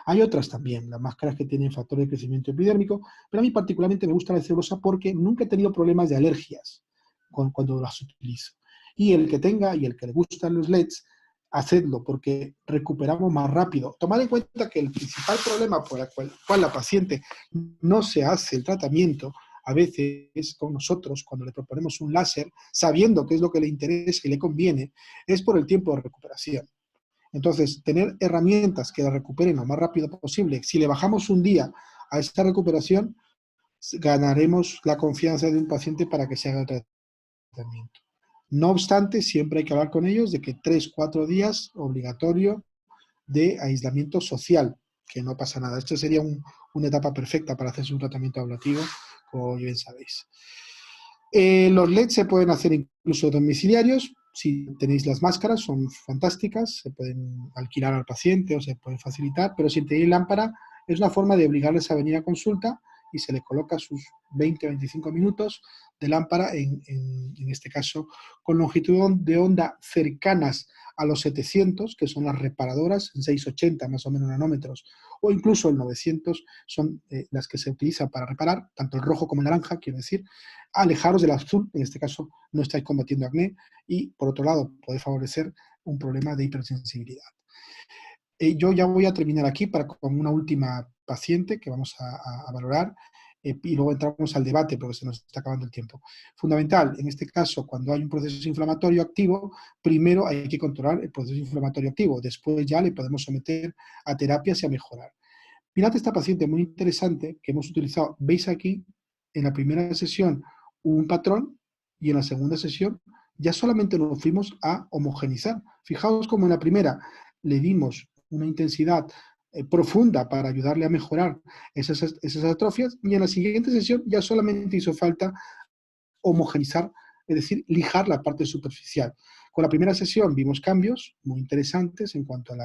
[SPEAKER 1] Hay otras también, las máscaras que tienen factor de crecimiento epidérmico, pero a mí particularmente me gusta la de celulosa porque nunca he tenido problemas de alergias cuando las utilizo. Y el que tenga y el que le gustan los LEDs, hacedlo porque recuperamos más rápido. Tomad en cuenta que el principal problema por el cual la paciente no se hace el tratamiento a veces con nosotros, cuando le proponemos un láser, sabiendo qué es lo que le interesa y le conviene, es por el tiempo de recuperación. Entonces, tener herramientas que la recuperen lo más rápido posible. Si le bajamos un día a esta recuperación, ganaremos la confianza de un paciente para que se haga el tratamiento. No obstante, siempre hay que hablar con ellos de que 3-4 días obligatorio de aislamiento social, que no pasa nada. Esto sería una etapa perfecta para hacerse un tratamiento ablativo, como bien sabéis. Los LEDs se pueden hacer incluso domiciliarios. Si tenéis las máscaras, son fantásticas, se pueden alquilar al paciente o se pueden facilitar, pero si tenéis lámpara, es una forma de obligarles a venir a consulta y se le coloca sus 20-25 minutos de lámpara, en este caso, con longitud de onda cercanas a los 700, que son las reparadoras, en 680 más o menos nanómetros, o incluso el 900 son las que se utilizan para reparar, tanto el rojo como el naranja, quiero decir. Alejaros del azul, en este caso no estáis combatiendo acné, y por otro lado puede favorecer un problema de hipersensibilidad. Yo ya voy a terminar aquí con una última paciente que vamos a valorar y luego entramos al debate porque se nos está acabando el tiempo. Fundamental, en este caso, cuando hay un proceso inflamatorio activo, primero hay que controlar el proceso inflamatorio activo, después ya le podemos someter a terapias y a mejorar. Mirad esta paciente muy interesante que hemos utilizado, veis aquí, en la primera sesión un patrón y en la segunda sesión ya solamente nos fuimos a homogenizar. Fijaos como en la primera le dimos una intensidad profunda para ayudarle a mejorar esas atrofias y en la siguiente sesión ya solamente hizo falta homogenizar, es decir, lijar la parte superficial. Con la primera sesión vimos cambios muy interesantes en cuanto a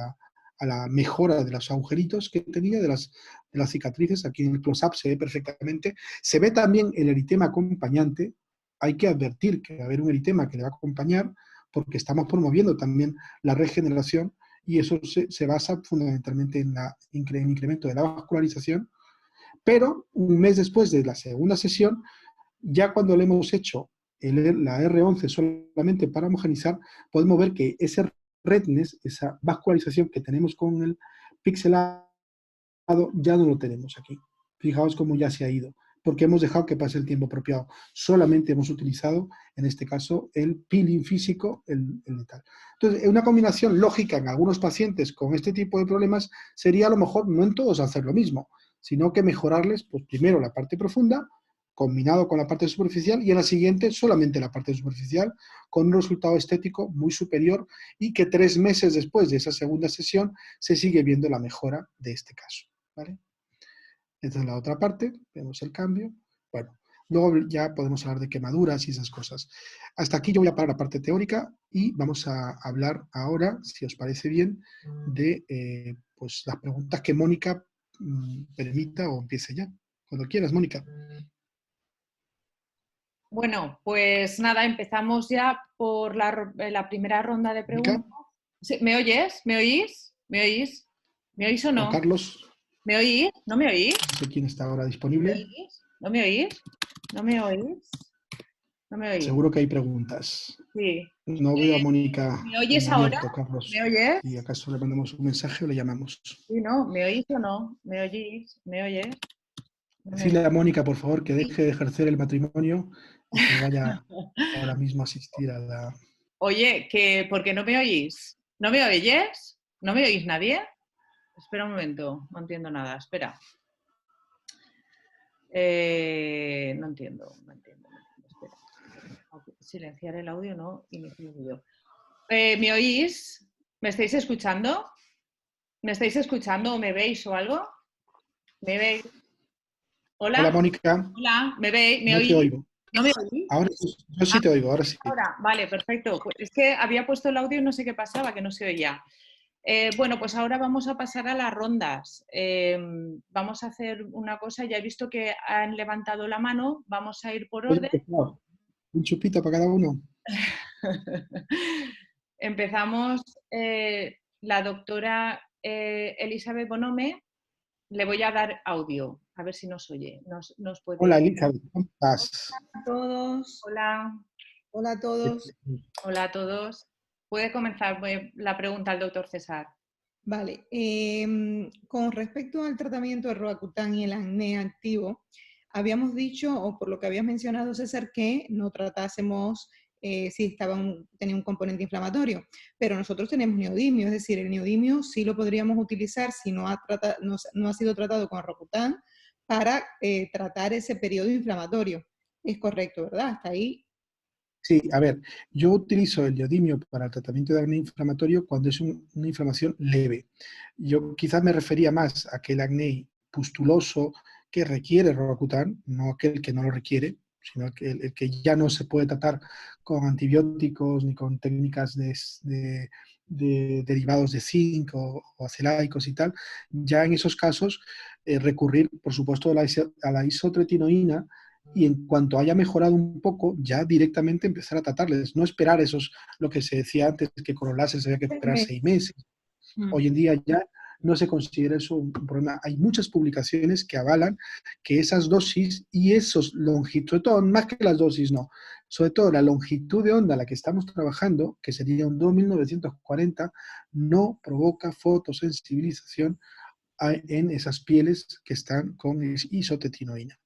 [SPEAKER 1] la mejora de los agujeritos que tenía, de las cicatrices. Aquí en el close-up se ve perfectamente. Se ve también el eritema acompañante. Hay que advertir que va a haber un eritema que le va a acompañar porque estamos promoviendo también la regeneración y eso se basa fundamentalmente en el incremento de la vascularización. Pero un mes después de la segunda sesión, ya cuando le hemos hecho la R11 solamente para homogenizar, podemos ver que ese redness, esa vascularización que tenemos con el pixelado, ya no lo tenemos aquí. Fijaos cómo ya se ha ido, porque hemos dejado que pase el tiempo apropiado. Solamente hemos utilizado, en este caso, el peeling físico, el letal. Entonces, una combinación lógica en algunos pacientes con este tipo de problemas sería a lo mejor no en todos hacer lo mismo, sino que mejorarles, pues primero la parte profunda, combinado con la parte superficial, y en la siguiente solamente la parte superficial, con un resultado estético muy superior y que 3 meses después de esa segunda sesión se sigue viendo la mejora de este caso. ¿Vale? Esta es la otra parte, vemos el cambio. Bueno, luego ya podemos hablar de quemaduras y esas cosas. Hasta aquí yo voy a parar la parte teórica y vamos a hablar ahora, si os parece bien, de pues las preguntas que Mónica permita o empiece ya. Cuando quieras, Mónica.
[SPEAKER 2] Bueno, pues nada, empezamos ya por la primera ronda de
[SPEAKER 1] Mónica,
[SPEAKER 2] preguntas. Sí, ¿me oyes? ¿Me oís? ¿Me oís? ¿Me oís o
[SPEAKER 1] Juan
[SPEAKER 2] no?
[SPEAKER 1] Carlos,
[SPEAKER 2] ¿Me oís? ¿No me oís?
[SPEAKER 1] no sé quién está ahora
[SPEAKER 2] ¿Me
[SPEAKER 1] disponible.
[SPEAKER 2] oís? ¿No me oís? ¿No me oís? ¿No me oís?
[SPEAKER 1] Seguro que hay preguntas.
[SPEAKER 2] Sí.
[SPEAKER 1] No veo a Mónica
[SPEAKER 2] ¿Me oyes
[SPEAKER 1] en
[SPEAKER 2] ahora?
[SPEAKER 1] abierto,
[SPEAKER 2] ¿Me
[SPEAKER 1] Carlos.
[SPEAKER 2] oyes?
[SPEAKER 1] Si acaso le mandamos un mensaje o le llamamos.
[SPEAKER 2] Sí, ¿no? ¿Me oís o no? ¿Me oís? ¿Me oyes? ¿No me
[SPEAKER 1] Decirle a Mónica, por favor, que
[SPEAKER 2] oís?
[SPEAKER 1] deje de ejercer el matrimonio y que vaya ahora mismo a asistir a la...
[SPEAKER 2] Oye, ¿por qué no me oís? ¿No me oyes? ¿No me oís nadie? Espera un momento, no entiendo nada, espera. No entiendo, espera. Silenciar el audio, no, iniciar el vídeo. ¿Me oís? ¿Me estáis escuchando? ¿Me estáis escuchando o me veis o algo? ¿Me veis?
[SPEAKER 1] Hola,
[SPEAKER 2] ¿Hola?
[SPEAKER 1] Mónica.
[SPEAKER 2] Hola, ¿me veis? ¿Me
[SPEAKER 1] No te
[SPEAKER 2] oís?
[SPEAKER 1] oigo.
[SPEAKER 2] ¿No me oís?
[SPEAKER 1] Ahora sí, yo
[SPEAKER 2] Ah,
[SPEAKER 1] sí te oigo, ahora sí.
[SPEAKER 2] ahora, vale, perfecto. Pues es que había puesto el audio y no sé qué pasaba, que no se oía. Bueno, pues ahora vamos a pasar a las rondas. Vamos a hacer una cosa, ya he visto que han levantado la mano, vamos a ir por
[SPEAKER 1] Voy a
[SPEAKER 2] orden.
[SPEAKER 1] empezar. Un chupito para cada uno.
[SPEAKER 2] Empezamos, la doctora Elizabeth Bonome, le voy a dar audio, a ver si nos oye, nos
[SPEAKER 1] Hola,
[SPEAKER 2] puede...
[SPEAKER 1] Elizabeth, ¿cómo estás?
[SPEAKER 3] A todos.
[SPEAKER 2] Hola,
[SPEAKER 3] Hola a todos.
[SPEAKER 2] hola a todos. Puede comenzar la pregunta al doctor César.
[SPEAKER 3] Vale. Con respecto al tratamiento de Roacutan y el acné activo, habíamos dicho, o por lo que habías mencionado, César, que no tratásemos si tenía un componente inflamatorio, pero nosotros tenemos neodimio, es decir, el neodimio sí lo podríamos utilizar si no ha sido tratado con Roacutan para tratar ese periodo inflamatorio. Es correcto, ¿verdad? Hasta ahí.
[SPEAKER 1] Sí, a ver, yo utilizo el neodimio para el tratamiento de acné inflamatorio cuando es una inflamación leve. Yo quizás me refería más a aquel acné pustuloso que requiere Roacutan, no aquel que no lo requiere, sino el que ya no se puede tratar con antibióticos ni con técnicas de derivados de zinc o acelaicos y tal. Ya en esos casos, recurrir, por supuesto, a la isotretinoína, y en cuanto haya mejorado un poco, ya directamente empezar a tratarles. No esperar lo que se decía antes, que con los láseres había que esperar 6 meses. Hoy en día ya no se considera eso un problema. Hay muchas publicaciones que avalan que esas dosis y esos longitudes, sobre todo, más que las dosis, no, sobre todo la longitud de onda a la que estamos trabajando, que sería un 2940, no provoca fotosensibilización en esas pieles que están con isotretinoína.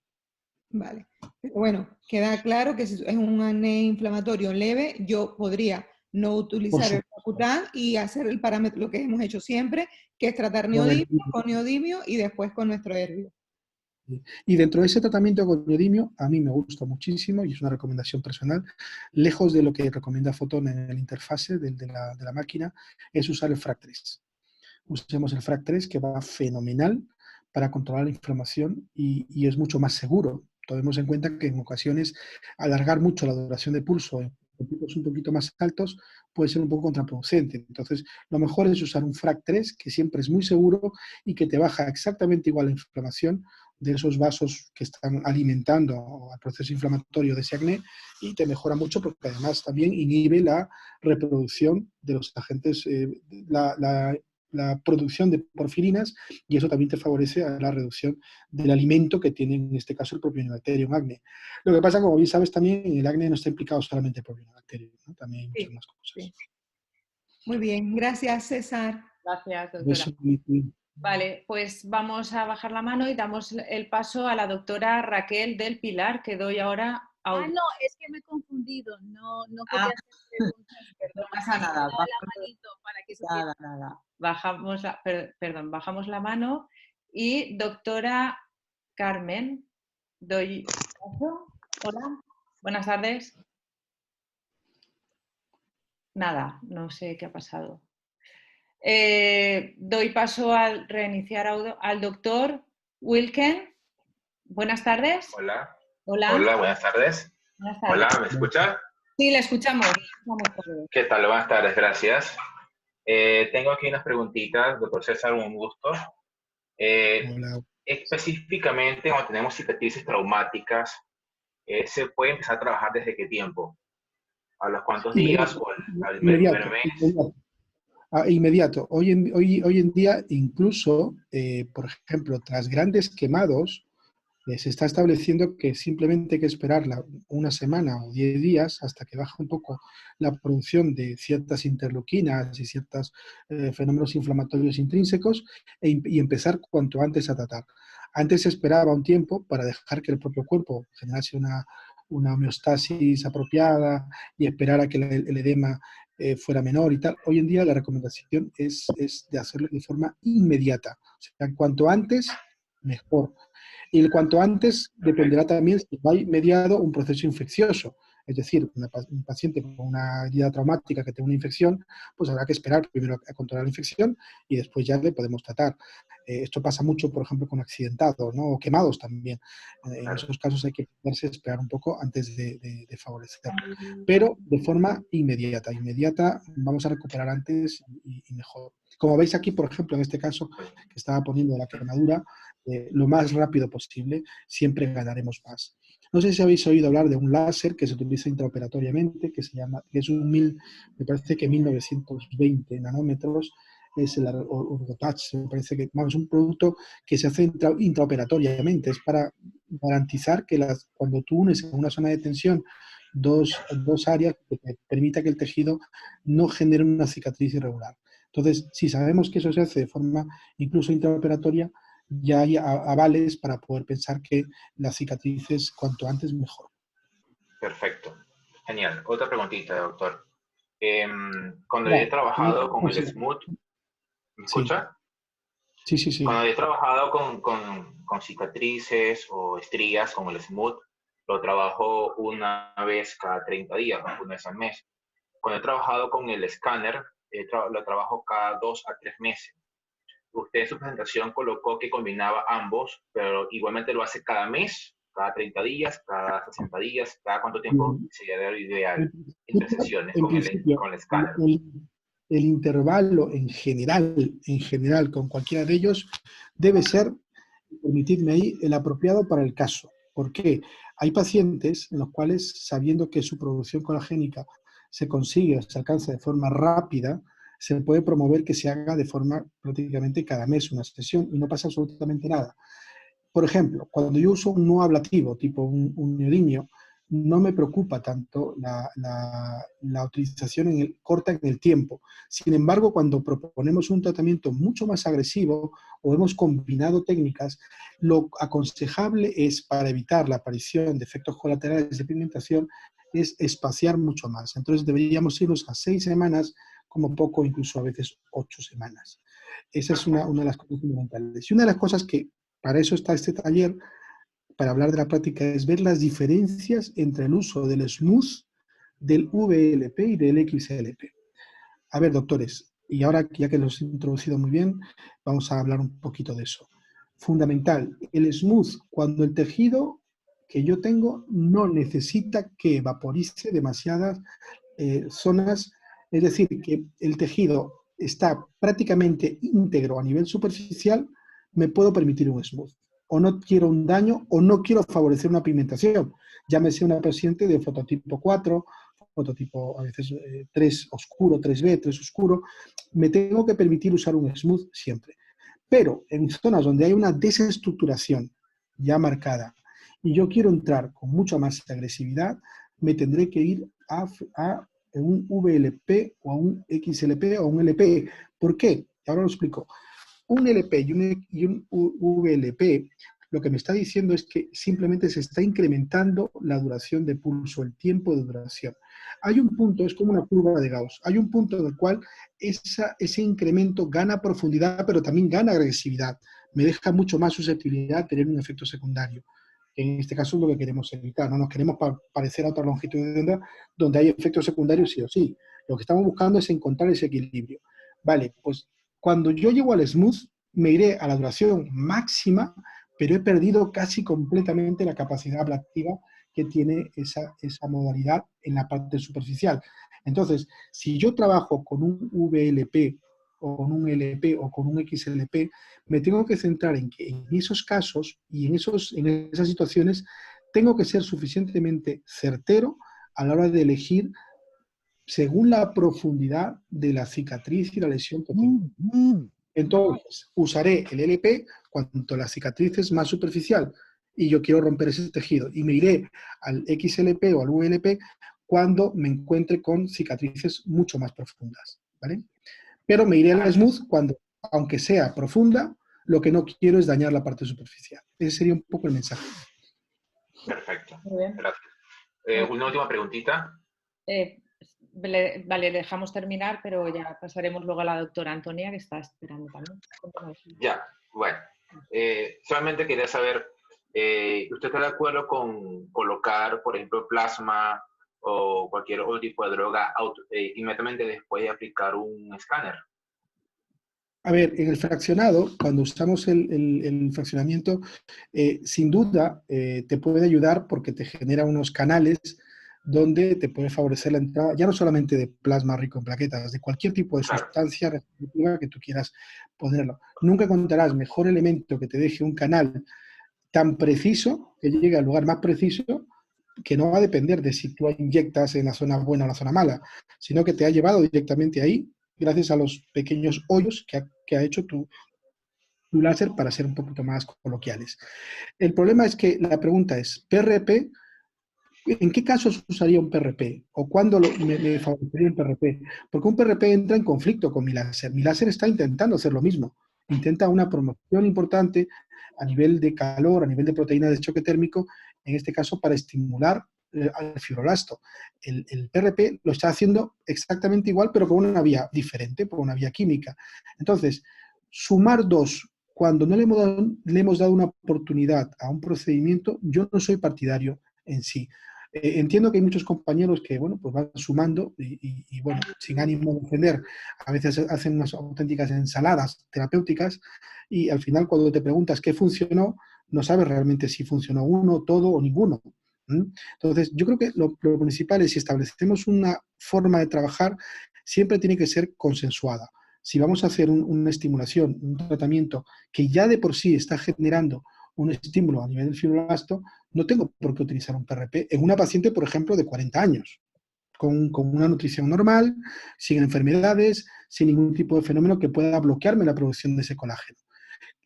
[SPEAKER 3] Vale. Pero bueno, queda claro que si es un acné inflamatorio leve, yo podría no
[SPEAKER 1] Por
[SPEAKER 3] utilizar el
[SPEAKER 1] supuesto.
[SPEAKER 3] Roacutan y hacer el parámetro, lo que hemos hecho siempre, que es tratar neodimio con neodimio y después con nuestro herbio.
[SPEAKER 1] Y dentro de ese tratamiento con neodimio, a mí me gusta muchísimo y es una recomendación personal, lejos de lo que recomienda Fotón en el interfase de la máquina, es usar el FRAC3. Usemos el FRAC3, que va fenomenal para controlar la inflamación y es mucho más seguro. Tomemos en cuenta que en ocasiones alargar mucho la duración de pulso en picos un poquito más altos puede ser un poco contraproducente. Entonces, lo mejor es usar un FRAC3, que siempre es muy seguro y que te baja exactamente igual la inflamación de esos vasos que están alimentando al proceso inflamatorio de ese acné, y te mejora mucho porque además también inhibe la reproducción de los agentes, la producción de porfirinas, y eso también te favorece a la reducción del alimento que tiene en este caso el Propionibacterium acne. Lo que pasa, como bien sabes, también en el acné no está implicado solamente el Propionibacterium, ¿no? También hay muchas
[SPEAKER 3] Sí,
[SPEAKER 1] más cosas.
[SPEAKER 3] sí. Muy bien, gracias César.
[SPEAKER 2] Gracias, doctora.
[SPEAKER 1] Eso,
[SPEAKER 2] Vale, pues vamos a bajar la mano y damos el paso a la doctora Raquel del Pilar, que doy ahora audio.
[SPEAKER 4] No, es que me he confundido. No
[SPEAKER 2] Ah,
[SPEAKER 4] quería hacer preguntas,
[SPEAKER 2] no
[SPEAKER 4] perdón.
[SPEAKER 2] pasa nada.
[SPEAKER 4] Daba la manito para que supiera.
[SPEAKER 2] Nada, nada. Bajamos la mano y doctora Carmen, doy paso. Hola, buenas tardes. Nada, no sé qué ha pasado. Doy paso al reiniciar al doctor Wilken. Buenas tardes.
[SPEAKER 5] Hola.
[SPEAKER 2] Hola.
[SPEAKER 5] Hola, buenas tardes.
[SPEAKER 2] Buenas tardes.
[SPEAKER 5] Hola, ¿me escucha?
[SPEAKER 2] Sí, le escuchamos. Todos.
[SPEAKER 5] ¿Qué tal? Buenas tardes, gracias. Tengo aquí unas preguntitas, doctor César, un gusto.
[SPEAKER 1] hola.
[SPEAKER 5] Específicamente, cuando tenemos cicatrices traumáticas, ¿se puede empezar a trabajar desde qué tiempo? ¿A los cuántos días
[SPEAKER 1] Inmediato,
[SPEAKER 5] o al primer
[SPEAKER 1] inmediato,
[SPEAKER 5] mes?
[SPEAKER 1] inmediato. Inmediato. Hoy en día, incluso, por ejemplo, tras grandes quemados, se está estableciendo que simplemente hay que esperar una semana o 10 días hasta que baje un poco la producción de ciertas interleuquinas y ciertos fenómenos inflamatorios intrínsecos, y empezar cuanto antes a tratar. Antes se esperaba un tiempo para dejar que el propio cuerpo generase una homeostasis apropiada y esperar a que el edema fuera menor y tal. Hoy en día la recomendación es de hacerlo de forma inmediata. O sea, cuanto antes, mejor. Y el cuanto antes dependerá también si hay mediado un proceso infeccioso. Es decir, un paciente con una herida traumática que tenga una infección, pues habrá que esperar primero a controlar la infección y después ya le podemos tratar. Esto pasa mucho, por ejemplo, con accidentados, ¿no? O quemados también. En esos casos hay que esperar un poco antes de favorecer. Pero de forma inmediata. Inmediata vamos a recuperar antes y mejor. Como veis aquí, por ejemplo, en este caso que estaba poniendo la quemadura, lo más rápido posible, siempre ganaremos más. No sé si habéis oído hablar de un láser que se utiliza intraoperatoriamente, que es me parece que 1920 nanómetros, es el Orgotouch, me parece que es un producto que se hace intraoperatoriamente, es para garantizar que cuando tú unes en una zona de tensión dos áreas, que te permita que el tejido no genere una cicatriz irregular. Entonces, si sabemos que eso se hace de forma incluso intraoperatoria, ya hay avales para poder pensar que las cicatrices cuanto antes mejor.
[SPEAKER 5] Perfecto. Genial. Otra preguntita, doctor. Cuando he trabajado con el Smooth, ¿me escucha?
[SPEAKER 1] Sí, sí, sí.
[SPEAKER 5] Cuando he trabajado con cicatrices o estrías con el Smooth, lo trabajo una vez cada 30 días, una vez al mes. Cuando he trabajado con el escáner, lo trabajo cada 2 a 3 meses. Usted en su presentación colocó que combinaba ambos, pero igualmente lo hace cada mes, cada 30 días, cada 60 días, cada cuánto tiempo sería lo ideal entre sesiones con el escáner.
[SPEAKER 1] El intervalo en general, con cualquiera de ellos, debe ser, permitidme ahí, el apropiado para el caso. ¿Por qué? Hay pacientes en los cuales, sabiendo que su producción colagénica se consigue, se alcanza de forma rápida, se puede promover que se haga de forma prácticamente cada mes una sesión y no pasa absolutamente nada. Por ejemplo, cuando yo uso un no ablativo, tipo un neodimio, no me preocupa tanto la utilización corta en el tiempo. Sin embargo, cuando proponemos un tratamiento mucho más agresivo o hemos combinado técnicas, lo aconsejable es, para evitar la aparición de efectos colaterales de pigmentación, es espaciar mucho más. Entonces deberíamos irnos a 6 semanas, como poco, incluso a veces 8 semanas. Esa es una de las cosas fundamentales. Y una de las cosas que, para eso está este taller, para hablar de la práctica, es ver las diferencias entre el uso del Smooth, del VLP y del XLP. A ver, doctores, y ahora ya que los he introducido muy bien, vamos a hablar un poquito de eso. Fundamental, el Smooth, cuando el tejido que yo tengo no necesita que vaporice demasiadas zonas, es decir, que el tejido está prácticamente íntegro a nivel superficial, me puedo permitir un Smooth. O no quiero un daño, o no quiero favorecer una pigmentación. Llámese una paciente de fototipo 4, fototipo a veces 3 oscuro, 3B, 3 oscuro, me tengo que permitir usar un Smooth siempre. Pero en zonas donde hay una desestructuración ya marcada y yo quiero entrar con mucha más agresividad, me tendré que ir a un VLP o a un XLP o a un LP. ¿Por qué? Ahora lo explico. Un LP y un VLP lo que me está diciendo es que simplemente se está incrementando la duración de pulso, el tiempo de duración. Hay un punto, es como una curva de Gauss, hay un punto en el cual ese incremento gana profundidad, pero también gana agresividad. Me deja mucho más susceptibilidad a tener un efecto secundario. En este caso es lo que queremos evitar, no nos queremos parecer a otra longitud de onda donde hay efectos secundarios sí o sí. Lo que estamos buscando es encontrar ese equilibrio. Vale, pues cuando yo llego al Smooth, me iré a la duración máxima, pero he perdido casi completamente la capacidad ablativa que tiene esa modalidad en la parte superficial. Entonces, si yo trabajo con un VLP o con un LP o con un XLP, me tengo que centrar en que en esos casos y en esas situaciones tengo que ser suficientemente certero a la hora de elegir según la profundidad de la cicatriz y la lesión que tengo. Entonces, usaré el LP cuando la cicatriz es más superficial y yo quiero romper ese tejido. Y me iré al XLP o al VLP cuando me encuentre con cicatrices mucho más profundas, ¿vale? Pero me iré al Smooth cuando, aunque sea profunda, lo que no quiero es dañar la parte superficial. Ese sería un poco el mensaje.
[SPEAKER 5] Perfecto.
[SPEAKER 2] Muy bien.
[SPEAKER 5] Gracias. Una última preguntita.
[SPEAKER 2] Vale, dejamos terminar, pero ya pasaremos luego a la doctora Antonia, que está esperando también.
[SPEAKER 5] Ya, bueno. Solamente quería saber, ¿usted está de acuerdo con colocar, por ejemplo, plasma o cualquier otro tipo de droga inmediatamente después de aplicar un escáner?
[SPEAKER 1] A ver, en el fraccionado, cuando usamos el fraccionamiento, sin duda te puede ayudar porque te genera unos canales donde te puede favorecer la entrada, ya no solamente de plasma rico en plaquetas, de cualquier tipo de
[SPEAKER 5] Claro,
[SPEAKER 1] sustancia restrictiva que tú quieras ponerlo. Nunca encontrarás mejor elemento que te deje un canal tan preciso, que llegue al lugar más preciso, que no va a depender de si tú inyectas en la zona buena o la zona mala, sino que te ha llevado directamente ahí gracias a los pequeños hoyos que ha hecho tu láser para ser un poquito más coloquiales. El problema es que la pregunta es, ¿PRP? ¿En qué casos usaría un PRP? ¿O cuándo me favorecería un PRP? Porque un PRP entra en conflicto con mi láser. Mi láser está intentando hacer lo mismo. Intenta una promoción importante a nivel de calor, a nivel de proteína de choque térmico, en este caso para estimular al fibroblasto. El PRP lo está haciendo exactamente igual, pero por una vía diferente, por una vía química. Entonces, sumar dos cuando no le hemos dado una oportunidad a un procedimiento, yo no soy partidario en sí. Entiendo que hay muchos compañeros que, bueno, pues van sumando y, bueno, sin ánimo de ofender, a veces hacen unas auténticas ensaladas terapéuticas y al final cuando te preguntas qué funcionó, no sabes realmente si funcionó uno, todo o ninguno. Entonces, yo creo que lo principal es si establecemos una forma de trabajar, siempre tiene que ser consensuada. Si vamos a hacer una estimulación, un tratamiento que ya de por sí está generando un estímulo a nivel del fibroblasto, no tengo por qué utilizar un PRP en una paciente, por ejemplo, de 40 años, con una nutrición normal, sin enfermedades, sin ningún tipo de fenómeno que pueda bloquearme la producción de ese colágeno.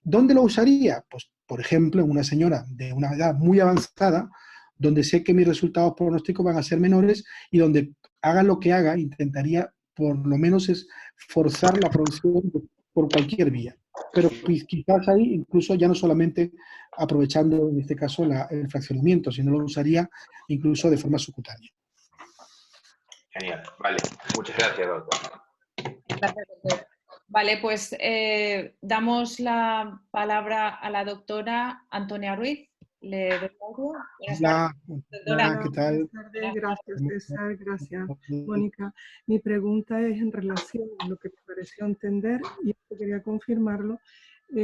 [SPEAKER 1] ¿Dónde lo usaría? Pues, por ejemplo, en una señora de una edad muy avanzada, donde sé que mis resultados pronósticos van a ser menores y donde haga lo que haga, intentaría por lo menos es forzar la producción por cualquier vía. Pero quizás ahí incluso ya no solamente aprovechando en este caso el fraccionamiento, sino lo usaría incluso de forma subcutánea.
[SPEAKER 5] genial. Vale, muchas gracias, doctor.
[SPEAKER 2] Gracias, doctor. Vale, pues damos la palabra a la doctora Antonia Ruiz. Le doy audio. Buenas tardes, doctora.
[SPEAKER 1] Hola, ¿qué tal?
[SPEAKER 6] Buenas tardes, gracias César, gracias Mónica. Mi pregunta es en relación a lo que me pareció entender y esto quería confirmarlo.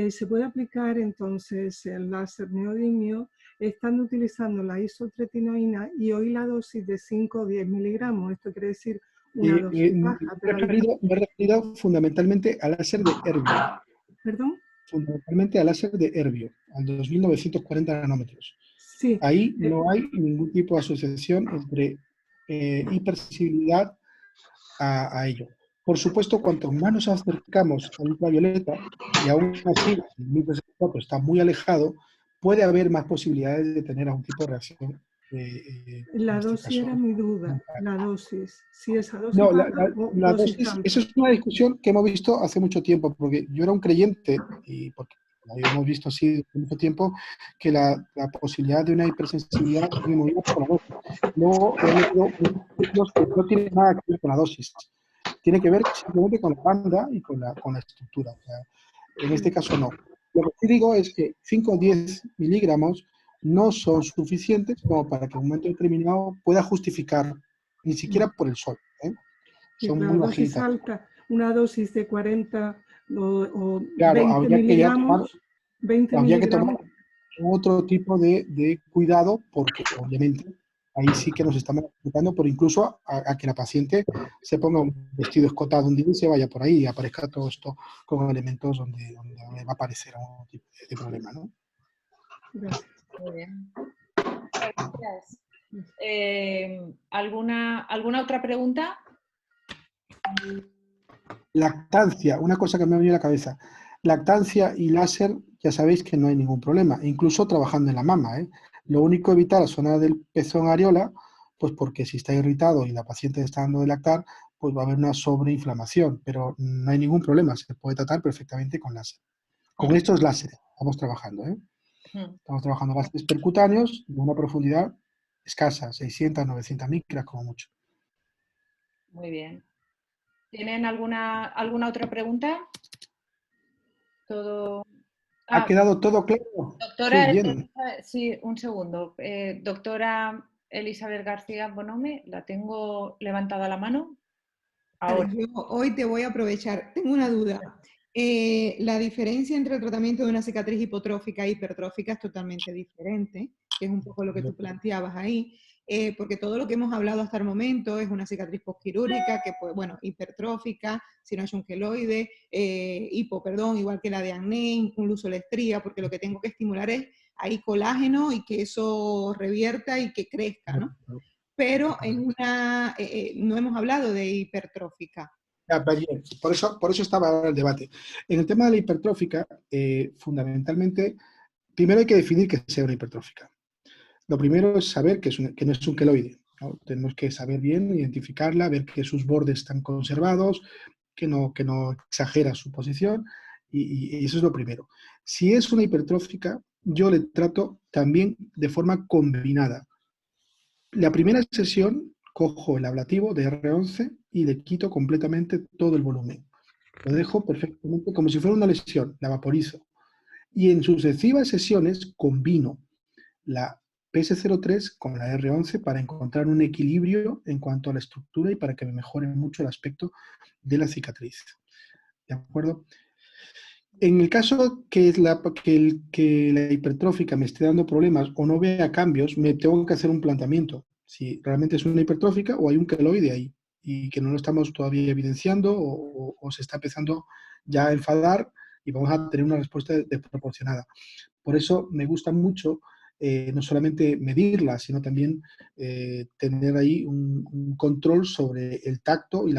[SPEAKER 6] ¿Se puede aplicar entonces el láser neodimio estando utilizando la isotretinoína y hoy la dosis de 5 o 10 miligramos? Esto quiere decir una dosis baja.
[SPEAKER 1] Me he referido fundamentalmente al láser de Erbio.
[SPEAKER 6] ¿Perdón?
[SPEAKER 1] Fundamentalmente al láser de Erbio, al 2940 nanómetros.
[SPEAKER 6] Sí.
[SPEAKER 1] Ahí no hay ningún tipo de asociación entre hipersensibilidad a ello. Por supuesto, cuanto más nos acercamos al ultravioleta, y aún así el microscopio está muy alejado, puede haber más posibilidades de tener algún tipo de reacción.
[SPEAKER 6] La
[SPEAKER 1] en este
[SPEAKER 6] dosis
[SPEAKER 1] caso.
[SPEAKER 6] era mi duda, la dosis. Si esa dosis
[SPEAKER 1] No,
[SPEAKER 6] baja o
[SPEAKER 1] la
[SPEAKER 6] dosis
[SPEAKER 1] dosis,
[SPEAKER 6] alta.
[SPEAKER 1] eso es una discusión que hemos visto hace mucho tiempo, porque yo era un creyente, y porque lo habíamos visto así hace mucho tiempo, que la posibilidad de una hipersensibilidad disminuía por la dosis. Luego he leído estudios que no tienen nada que ver con la dosis. Tiene que ver simplemente con la banda y con la estructura. O sea, en este caso no. Lo que sí digo es que 5 o 10 miligramos no son suficientes como para que en un momento determinado pueda justificar, ni siquiera por el sol.
[SPEAKER 6] Y
[SPEAKER 1] Son
[SPEAKER 6] la
[SPEAKER 1] muy
[SPEAKER 6] dosis
[SPEAKER 1] bajitas.
[SPEAKER 6] alta, una dosis de 40 o
[SPEAKER 1] Claro,
[SPEAKER 6] 20 miligramos, 20
[SPEAKER 1] habría que tomar
[SPEAKER 6] miligramos.
[SPEAKER 1] otro tipo de cuidado, porque obviamente ahí sí que nos estamos enfrentando, pero incluso a que la paciente se ponga un vestido escotado un día y se vaya por ahí y aparezca todo esto con elementos donde va a aparecer algún tipo de problema, ¿no?
[SPEAKER 6] Gracias.
[SPEAKER 2] Muy bien. Gracias. ¿Alguna otra pregunta?
[SPEAKER 1] Lactancia, una cosa que me ha venido a la cabeza. Lactancia y láser, ya sabéis que no hay ningún problema, incluso trabajando en la mama, ¿eh? Lo único evitar la zona del pezón areola, pues porque si está irritado y la paciente está dando de lactar, pues va a haber una sobreinflamación, pero no hay ningún problema, se puede tratar perfectamente con láser. Con estos láseres estamos trabajando, ¿eh? Estamos trabajando láseres percutáneos de una profundidad escasa, 600, 900 micras como mucho.
[SPEAKER 2] Muy bien. ¿Tienen alguna otra pregunta? Todo.
[SPEAKER 1] ¿Ha quedado todo claro?
[SPEAKER 2] Doctora,
[SPEAKER 1] Sí, bien.
[SPEAKER 2] sí, un segundo. Doctora Elizabeth García Bonome, la tengo levantada la mano.
[SPEAKER 3] Vale,
[SPEAKER 2] Ahora.
[SPEAKER 3] yo hoy te voy a aprovechar. Tengo una duda. La diferencia entre el tratamiento de una cicatriz hipotrófica e hipertrófica es totalmente diferente, que es un poco lo que tú planteabas ahí, porque todo lo que hemos hablado hasta el momento es una cicatriz postquirúrgica, que pues, bueno, hipertrófica, sinovial queloide, perdón, igual que la de acné, incluso la estría, porque lo que tengo que estimular es ahí colágeno y que eso revierta y que crezca, ¿no? Pero no hemos hablado de hipertrófica.
[SPEAKER 1] Por eso estaba ahora el debate. En el tema de la hipertrófica, fundamentalmente, primero hay que definir qué es una hipertrófica. Lo primero es saber que no es un queloide, ¿no? Tenemos que saber bien, identificarla, ver que sus bordes están conservados, que no exagera su posición, y eso es lo primero. Si es una hipertrófica, yo le trato también de forma combinada. La primera sesión cojo el ablativo de R11 y le quito completamente todo el volumen. Lo dejo perfectamente como si fuera una lesión, la vaporizo. Y en sucesivas sesiones combino la PS03 con la R11 para encontrar un equilibrio en cuanto a la estructura y para que me mejore mucho el aspecto de la cicatriz. ¿De acuerdo? En el caso que la hipertrófica me esté dando problemas o no vea cambios, me tengo que hacer un planteamiento. Si realmente es una hipertrófica o hay un queloide ahí y que no lo estamos todavía evidenciando o se está empezando ya a enfadar y vamos a tener una respuesta desproporcionada. Por eso me gusta mucho no solamente medirla, sino también tener ahí un control sobre el tacto y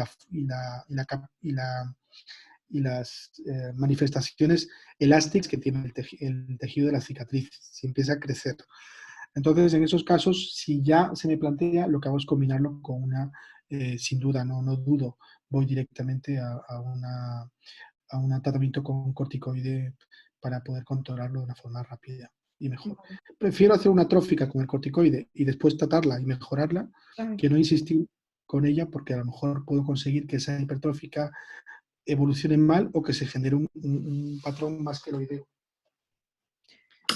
[SPEAKER 1] las manifestaciones elásticas que tiene el tejido de la cicatriz, si empieza a crecer. Entonces, en esos casos, si ya se me plantea, lo que hago es combinarlo con sin duda, no dudo, voy directamente a un tratamiento con un corticoide para poder controlarlo de una forma rápida y mejor. Prefiero hacer una trófica con el corticoide y después tratarla y mejorarla, que no insistir con ella, porque a lo mejor puedo conseguir que esa hipertrófica evolucione mal o que se genere un patrón más queloideo.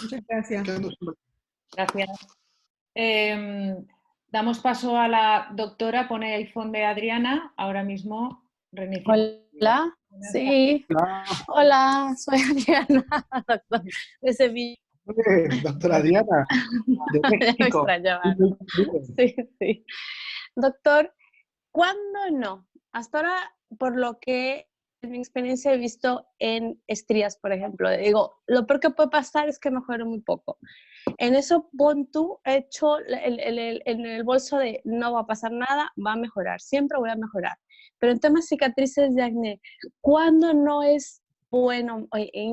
[SPEAKER 3] Muchas gracias.
[SPEAKER 2] Gracias. Damos paso a la doctora, pone el iPhone de Adriana, ahora mismo.
[SPEAKER 7] Hola, sí. Hola, soy Adriana, doctor de Sevilla.
[SPEAKER 1] Doctora Adriana, de México.
[SPEAKER 7] Sí, sí. Doctor, ¿cuándo no? Hasta ahora, por lo que en mi experiencia he visto en estrías, por ejemplo, digo, lo peor que puede pasar es que mejore muy poco. En eso, pon tú, he hecho en el bolso de no va a pasar nada, va a mejorar, siempre voy a mejorar. Pero en temas cicatrices de acné, ¿cuándo no es bueno,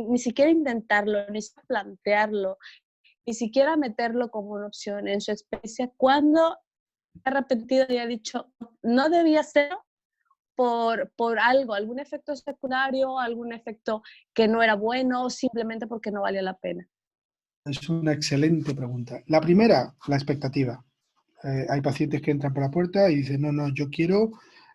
[SPEAKER 7] ni siquiera intentarlo, ni siquiera plantearlo, ni siquiera meterlo como una opción en su experiencia? ¿Cuándo ha repetido y ha dicho, no debía ser por algo, algún efecto secundario, algún efecto que no era bueno, o simplemente porque no valía la pena?
[SPEAKER 1] Es una excelente pregunta. La primera, la expectativa. Hay pacientes que entran por la puerta y dicen, no, yo quiero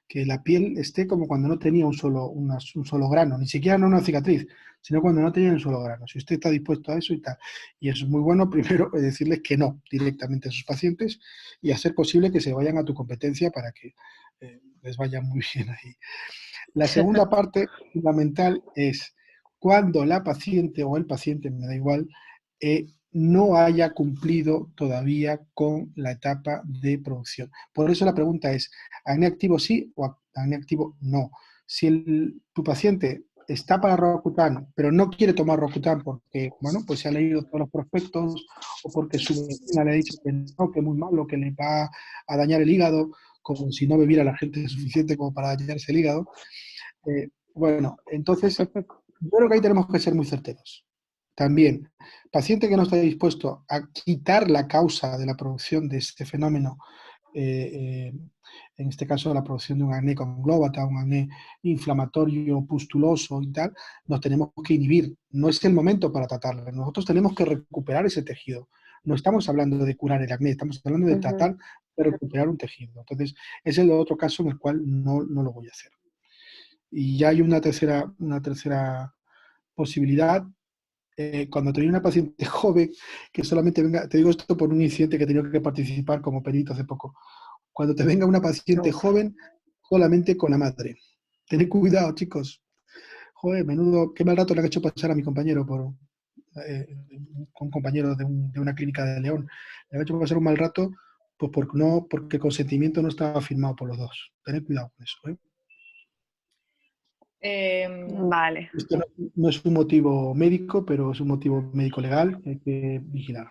[SPEAKER 1] que la piel esté como cuando no tenía un solo grano, ni siquiera no una cicatriz, sino cuando no tenía un solo grano. Si usted está dispuesto a eso y tal. Y eso es muy bueno, primero, decirles que no directamente a sus pacientes y hacer posible que se vayan a tu competencia para que les vaya muy bien ahí. La segunda parte fundamental es cuando la paciente o el paciente, me da igual, no haya cumplido todavía con la etapa de producción. Por eso la pregunta es, ¿acné activo sí o acné activo no? Si tu paciente está para Roacutan, pero no quiere tomar Roacutan porque, bueno, pues se ha leído todos los prospectos o porque su vecina le ha dicho que no, que es muy malo, que le va a dañar el hígado, como si no bebiera la gente suficiente como para dañarse el hígado. Bueno, entonces yo creo que ahí tenemos que ser muy certeros. También, paciente que no está dispuesto a quitar la causa de la producción de este fenómeno, en este caso la producción de un acné conglobata, un acné inflamatorio, pustuloso y tal, nos tenemos que inhibir. No es el momento para tratarlo. Nosotros tenemos que recuperar ese tejido. No estamos hablando de curar el acné, estamos hablando de tratar de recuperar un tejido. Entonces, ese es el otro caso en el cual no lo voy a hacer. Y ya hay una tercera posibilidad, cuando tenía una paciente joven, que solamente venga, te digo esto por un incidente que he tenido que participar como perito hace poco, cuando te venga una paciente joven, solamente con la madre. Tened cuidado, chicos. Joder, menudo, qué mal rato le han hecho pasar a mi compañero, un compañero de una clínica de León. Le han hecho pasar un mal rato pues porque el consentimiento no estaba firmado por los dos. Tened cuidado con eso.
[SPEAKER 7] Vale.
[SPEAKER 1] Esto no es un motivo médico, pero es un motivo médico-legal que hay que vigilar.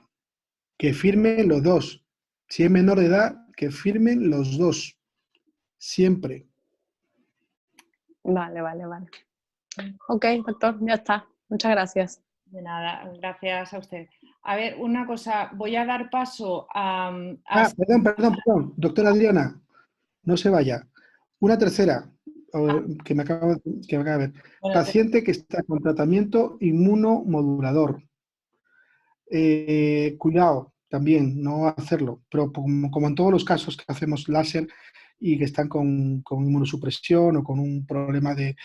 [SPEAKER 1] Que firmen los dos. Si es menor de edad, que firmen los dos. Siempre.
[SPEAKER 7] Vale. Ok, doctor, ya está. Muchas gracias.
[SPEAKER 2] De nada, gracias a usted. A ver, una cosa, voy a dar paso a...
[SPEAKER 1] Perdón. Doctora Adriana, no se vaya. Una tercera, que me acaba de ver.
[SPEAKER 2] Bueno,
[SPEAKER 1] Paciente que está con tratamiento inmunomodulador. Cuidado también, no hacerlo, pero como en todos los casos que hacemos láser y que están con inmunosupresión o con un problema de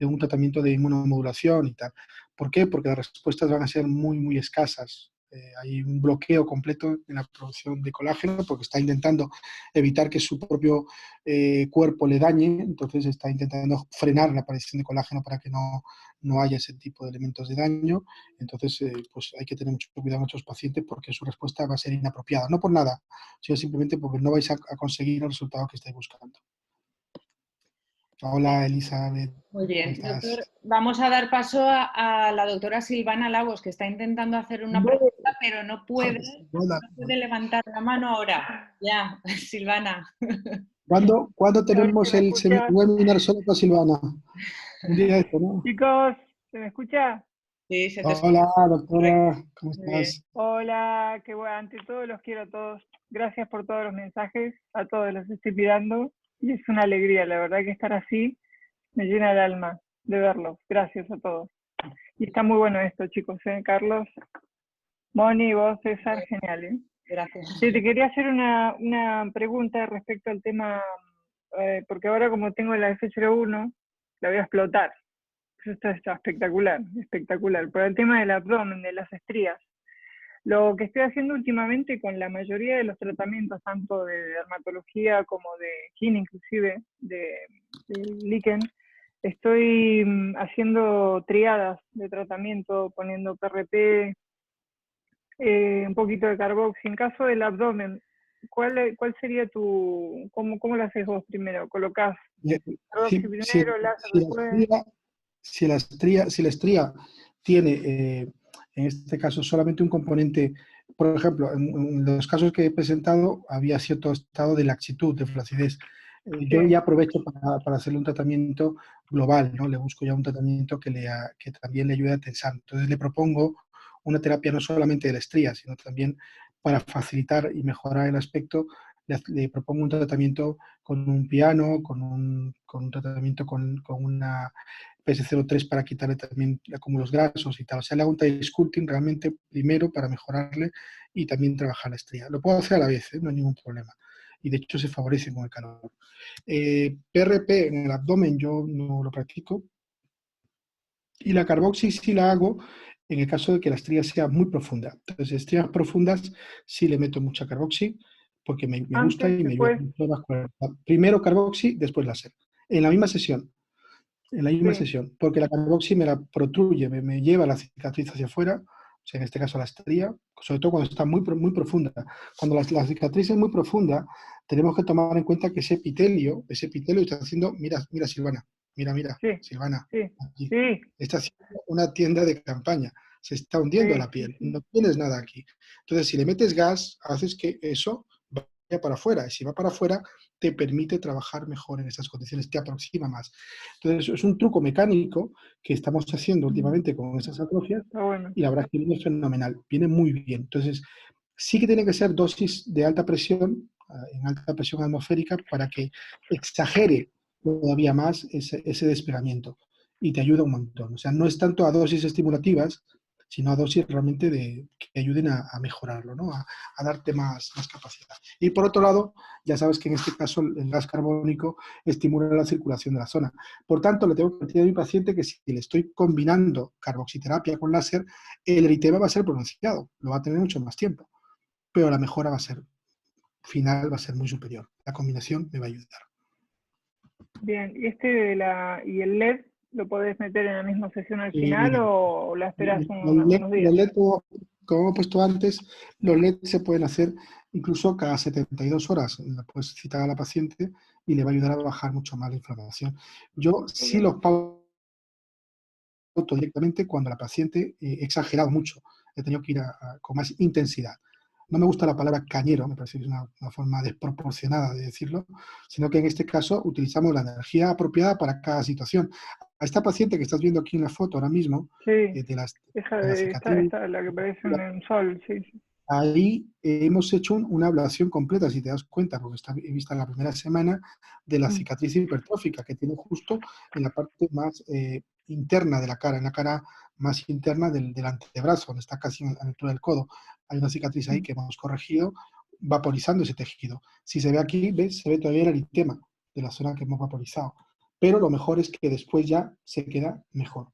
[SPEAKER 1] un tratamiento de inmunomodulación y tal. ¿Por qué? Porque las respuestas van a ser muy escasas. Hay un bloqueo completo en la producción de colágeno porque está intentando evitar que su propio cuerpo le dañe, entonces está intentando frenar la aparición de colágeno para que no haya ese tipo de elementos de daño. Entonces, pues hay que tener mucho cuidado con nuestros pacientes porque su respuesta va a ser inapropiada. No por nada, sino simplemente porque no vais a conseguir el resultado que estáis buscando. Hola, Elizabeth.
[SPEAKER 2] Muy bien,
[SPEAKER 1] ¿Cómo estás?
[SPEAKER 2] doctor. Vamos a dar paso a la doctora Silvana Lagos, que está intentando hacer una pregunta, pero no puede levantar la mano ahora. Ya, Silvana.
[SPEAKER 1] ¿Cuándo tenemos el webinar solo para Silvana? Un día de esto, ¿no?
[SPEAKER 8] Chicos, ¿se me escucha?
[SPEAKER 2] Sí, se te
[SPEAKER 1] Hola, doctora. ¿Cómo estás?
[SPEAKER 8] Hola, qué bueno. Ante todo los quiero a todos. Gracias por todos los mensajes. A todos los estoy mirando. Y es una alegría, la verdad que estar así me llena el alma de verlos. Gracias a todos. Y está muy bueno esto, chicos, ¿eh? Carlos, Moni, vos, César, genial, ¿eh?
[SPEAKER 2] Gracias.
[SPEAKER 8] Sí, te quería hacer una pregunta respecto al tema, porque ahora como tengo la F01, la voy a explotar. Esto está espectacular, espectacular. Por el tema del abdomen, de las estrías. Lo que estoy haciendo últimamente con la mayoría de los tratamientos, tanto de dermatología como de gine, inclusive, de líquen, estoy haciendo triadas de tratamiento, poniendo PRP, un poquito de carboxy. En caso del abdomen, ¿cuál sería cómo lo haces vos primero? ¿Colocás carboxy primero, láser después?
[SPEAKER 1] Si la estría tiene, en este caso, solamente un componente, por ejemplo, en los casos que he presentado había cierto estado de laxitud, de flacidez. Yo ya aprovecho para hacerle un tratamiento global, ¿no? Le busco ya un tratamiento que también le ayude a tensar. Entonces le propongo una terapia no solamente de la estría, sino también para facilitar y mejorar el aspecto, le propongo un tratamiento con un piano, con un tratamiento con una PS03 para quitarle también acúmulos grasos y tal. O sea, le hago un tie sculpting realmente primero para mejorarle y también trabajar la estría. Lo puedo hacer a la vez, ¿eh? No hay ningún problema. Y de hecho se favorece con el calor. PRP en el abdomen yo no lo practico. Y la carboxy sí la hago en el caso de que la estría sea muy profunda. Entonces, estrías profundas sí le meto mucha carboxy porque me gusta y me ayuda mucho a vascularizar. Primero carboxy, después láser. En la misma sesión. En la misma sesión. Porque la carboxy me la protruye, me lleva la cicatriz hacia afuera, o sea, en este caso la estría, sobre todo cuando está muy profunda. Cuando la cicatriz es muy profunda, tenemos que tomar en cuenta que ese epitelio está haciendo, mira Silvana, mira, Silvana, aquí. Está haciendo una tienda de campaña, se está hundiendo la piel, no tienes nada aquí. Entonces, si le metes gas, haces que eso vaya para afuera, y si va para afuera, te permite trabajar mejor en esas condiciones, te aproxima más. Entonces, es un truco mecánico que estamos haciendo últimamente con esas atrofias y la verdad es que viene fenomenal, viene muy bien. Entonces, sí que tiene que ser dosis de alta presión, en alta presión atmosférica, para que exagere todavía más ese despegamiento y te ayuda un montón. O sea, no es tanto a dosis estimulativas, sino a dosis realmente que ayuden a mejorarlo, ¿no? A darte más capacidad. Y por otro lado, ya sabes que en este caso el gas carbónico estimula la circulación de la zona. Por tanto, le tengo que decir a mi paciente que si le estoy combinando carboxiterapia con láser, el eritema va a ser pronunciado, lo va a tener mucho más tiempo, pero la mejora final va a ser muy superior. La combinación me va a ayudar.
[SPEAKER 8] Bien, ¿y y el LED lo podés meter en la misma sesión al
[SPEAKER 1] Y
[SPEAKER 8] final o la esperas
[SPEAKER 1] los
[SPEAKER 8] unos días?
[SPEAKER 1] LED, como hemos puesto antes, los LED se pueden hacer incluso cada 72 horas. La puedes citar a la paciente y le va a ayudar a bajar mucho más la inflamación. Yo sí los pauto directamente cuando la paciente he exagerado mucho. He tenido que ir con más intensidad. No me gusta la palabra cañero, me parece que es una forma desproporcionada de decirlo, sino que en este caso utilizamos la energía apropiada para cada situación. A esta paciente que estás viendo aquí en la foto ahora mismo,
[SPEAKER 8] Sí,
[SPEAKER 1] de la
[SPEAKER 8] esta,
[SPEAKER 1] cicatriz,
[SPEAKER 8] la que parece un sol, sí.
[SPEAKER 1] ahí hemos hecho una ablación completa, si te das cuenta, porque está vista la primera semana, de la cicatriz hipertrófica que tiene justo en la parte más interna de la cara, en la cara más interna del antebrazo, donde está casi a la altura del codo. Hay una cicatriz ahí que hemos corregido, vaporizando ese tejido. Si se ve aquí, ¿ves? Se ve todavía el eritema de la zona que hemos vaporizado. Pero lo mejor es que después ya se queda mejor.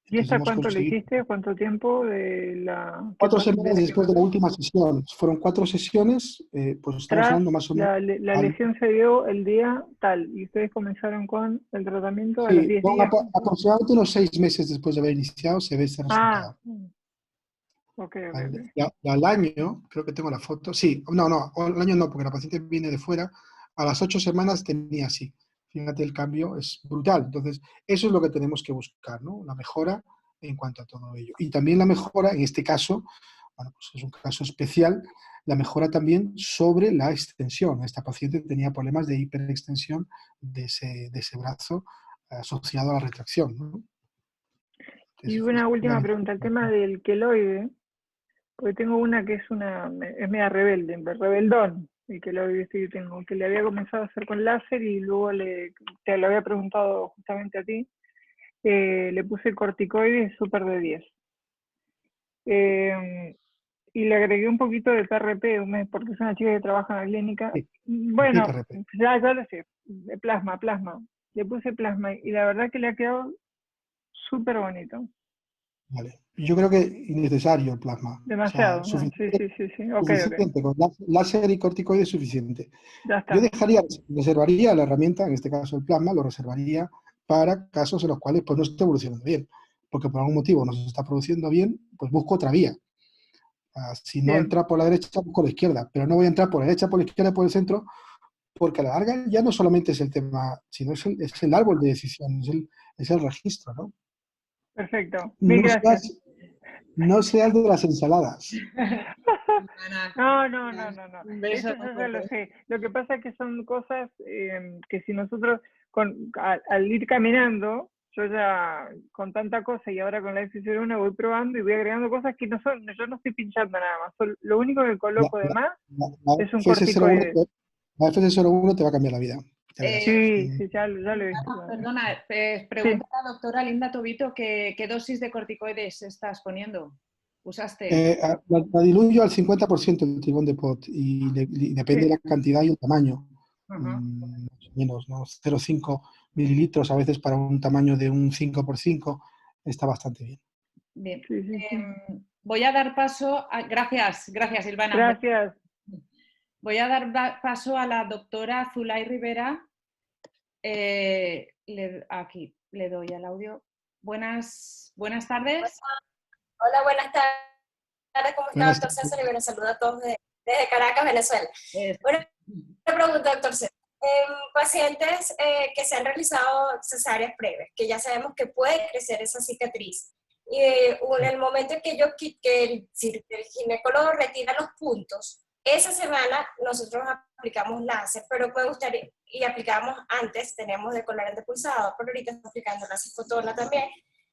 [SPEAKER 8] ¿Y
[SPEAKER 1] Entonces
[SPEAKER 8] esta
[SPEAKER 1] hemos
[SPEAKER 8] cuánto le
[SPEAKER 1] conseguido
[SPEAKER 8] hiciste? ¿Cuánto tiempo de la
[SPEAKER 1] 4 semanas después de la última sesión. Fueron 4 sesiones, pues estamos
[SPEAKER 8] tras
[SPEAKER 1] hablando más o menos.
[SPEAKER 8] la lesión se dio el día tal y ustedes comenzaron con el tratamiento a los
[SPEAKER 1] Sí,
[SPEAKER 8] 10 días?
[SPEAKER 1] aproximadamente unos 6 meses después de haber iniciado se ve ese
[SPEAKER 8] Ah,
[SPEAKER 1] resultado.
[SPEAKER 8] ok.
[SPEAKER 1] Y al año, creo que tengo la foto, sí, no, al año no, porque la paciente viene de fuera, a las 8 semanas tenía así. Fíjate, el cambio es brutal. Entonces, eso es lo que tenemos que buscar, ¿no? La mejora en cuanto a todo ello. Y también la mejora, en este caso, bueno, pues es un caso especial, la mejora también sobre la extensión. Esta paciente tenía problemas de hiperextensión de ese brazo asociado a la retracción, ¿no?
[SPEAKER 8] Y
[SPEAKER 1] Entonces,
[SPEAKER 8] una
[SPEAKER 1] es
[SPEAKER 8] última
[SPEAKER 1] fundamental.
[SPEAKER 8] pregunta, el tema del queloide, porque tengo una que es media rebelde, rebeldón, el queloide sí tengo, que le había comenzado a hacer con láser y luego te lo había preguntado justamente a ti, le puse corticoides súper de 10. Y le agregué un poquito de PRP, porque es una chica que trabaja en la clínica.
[SPEAKER 1] Sí,
[SPEAKER 8] Bueno,
[SPEAKER 1] PRP.
[SPEAKER 8] ya lo sé, de plasma. Le puse plasma y la verdad que le ha quedado súper bonito.
[SPEAKER 1] Vale. Yo creo que innecesario el plasma.
[SPEAKER 8] Demasiado,
[SPEAKER 1] O sea,
[SPEAKER 8] ¿no? Sí. Ok.
[SPEAKER 1] suficiente. Con láser y corticoides es suficiente.
[SPEAKER 8] Ya
[SPEAKER 1] Yo
[SPEAKER 8] está.
[SPEAKER 1] reservaría la herramienta, en este caso el plasma, lo reservaría para casos en los cuales pues, no esté evolucionando bien. Porque por algún motivo no se está produciendo bien, pues busco otra vía. Si no
[SPEAKER 8] Bien.
[SPEAKER 1] entra por la derecha, busco la izquierda. Pero no voy a entrar por la derecha, por la izquierda, por el centro, porque a la larga ya no solamente es el tema, sino es el árbol de decisión, es el registro, ¿no?
[SPEAKER 8] Perfecto. Mil gracias.
[SPEAKER 1] No seas de las ensaladas.
[SPEAKER 8] No.
[SPEAKER 2] Un beso.
[SPEAKER 8] Eso yo ya lo sé. Lo que pasa es que son cosas que si nosotros, al ir caminando, yo ya con tanta cosa y ahora con la F01 voy probando y voy agregando cosas que no son, yo no estoy pinchando nada más. Lo único que coloco de más es un corticoide.
[SPEAKER 1] La FS01 te va a cambiar la vida.
[SPEAKER 8] Sí, ya lo he visto.
[SPEAKER 2] Perdona, pregunta a la doctora Linda Tobito ¿qué dosis de corticoides estás poniendo? ¿Usaste?
[SPEAKER 1] La diluyo al 50% el tribón de pot y depende de la cantidad y el tamaño. Más o menos, ¿no? 0,5 mililitros a veces para un tamaño de un 5x5 está bastante bien.
[SPEAKER 2] Bien.
[SPEAKER 8] Sí.
[SPEAKER 2] Voy a dar paso a... Gracias, Silvana.
[SPEAKER 8] Gracias.
[SPEAKER 2] Voy a dar paso a la doctora Zulay Rivera. Aquí le doy al audio. Buenas tardes.
[SPEAKER 9] Hola, buenas tardes. ¿Cómo está, doctor César? Y bueno, saludo a todos desde Caracas, Venezuela. Bueno, una pregunta, doctor César. Pacientes que se han realizado cesáreas previas, que ya sabemos que puede crecer esa cicatriz, y en el momento en que el ginecólogo retira los puntos, esa semana nosotros aplicamos láser, pero me gustaría, y aplicamos antes, teníamos de colorante pulsado, pero ahorita estamos aplicando láser fotona también.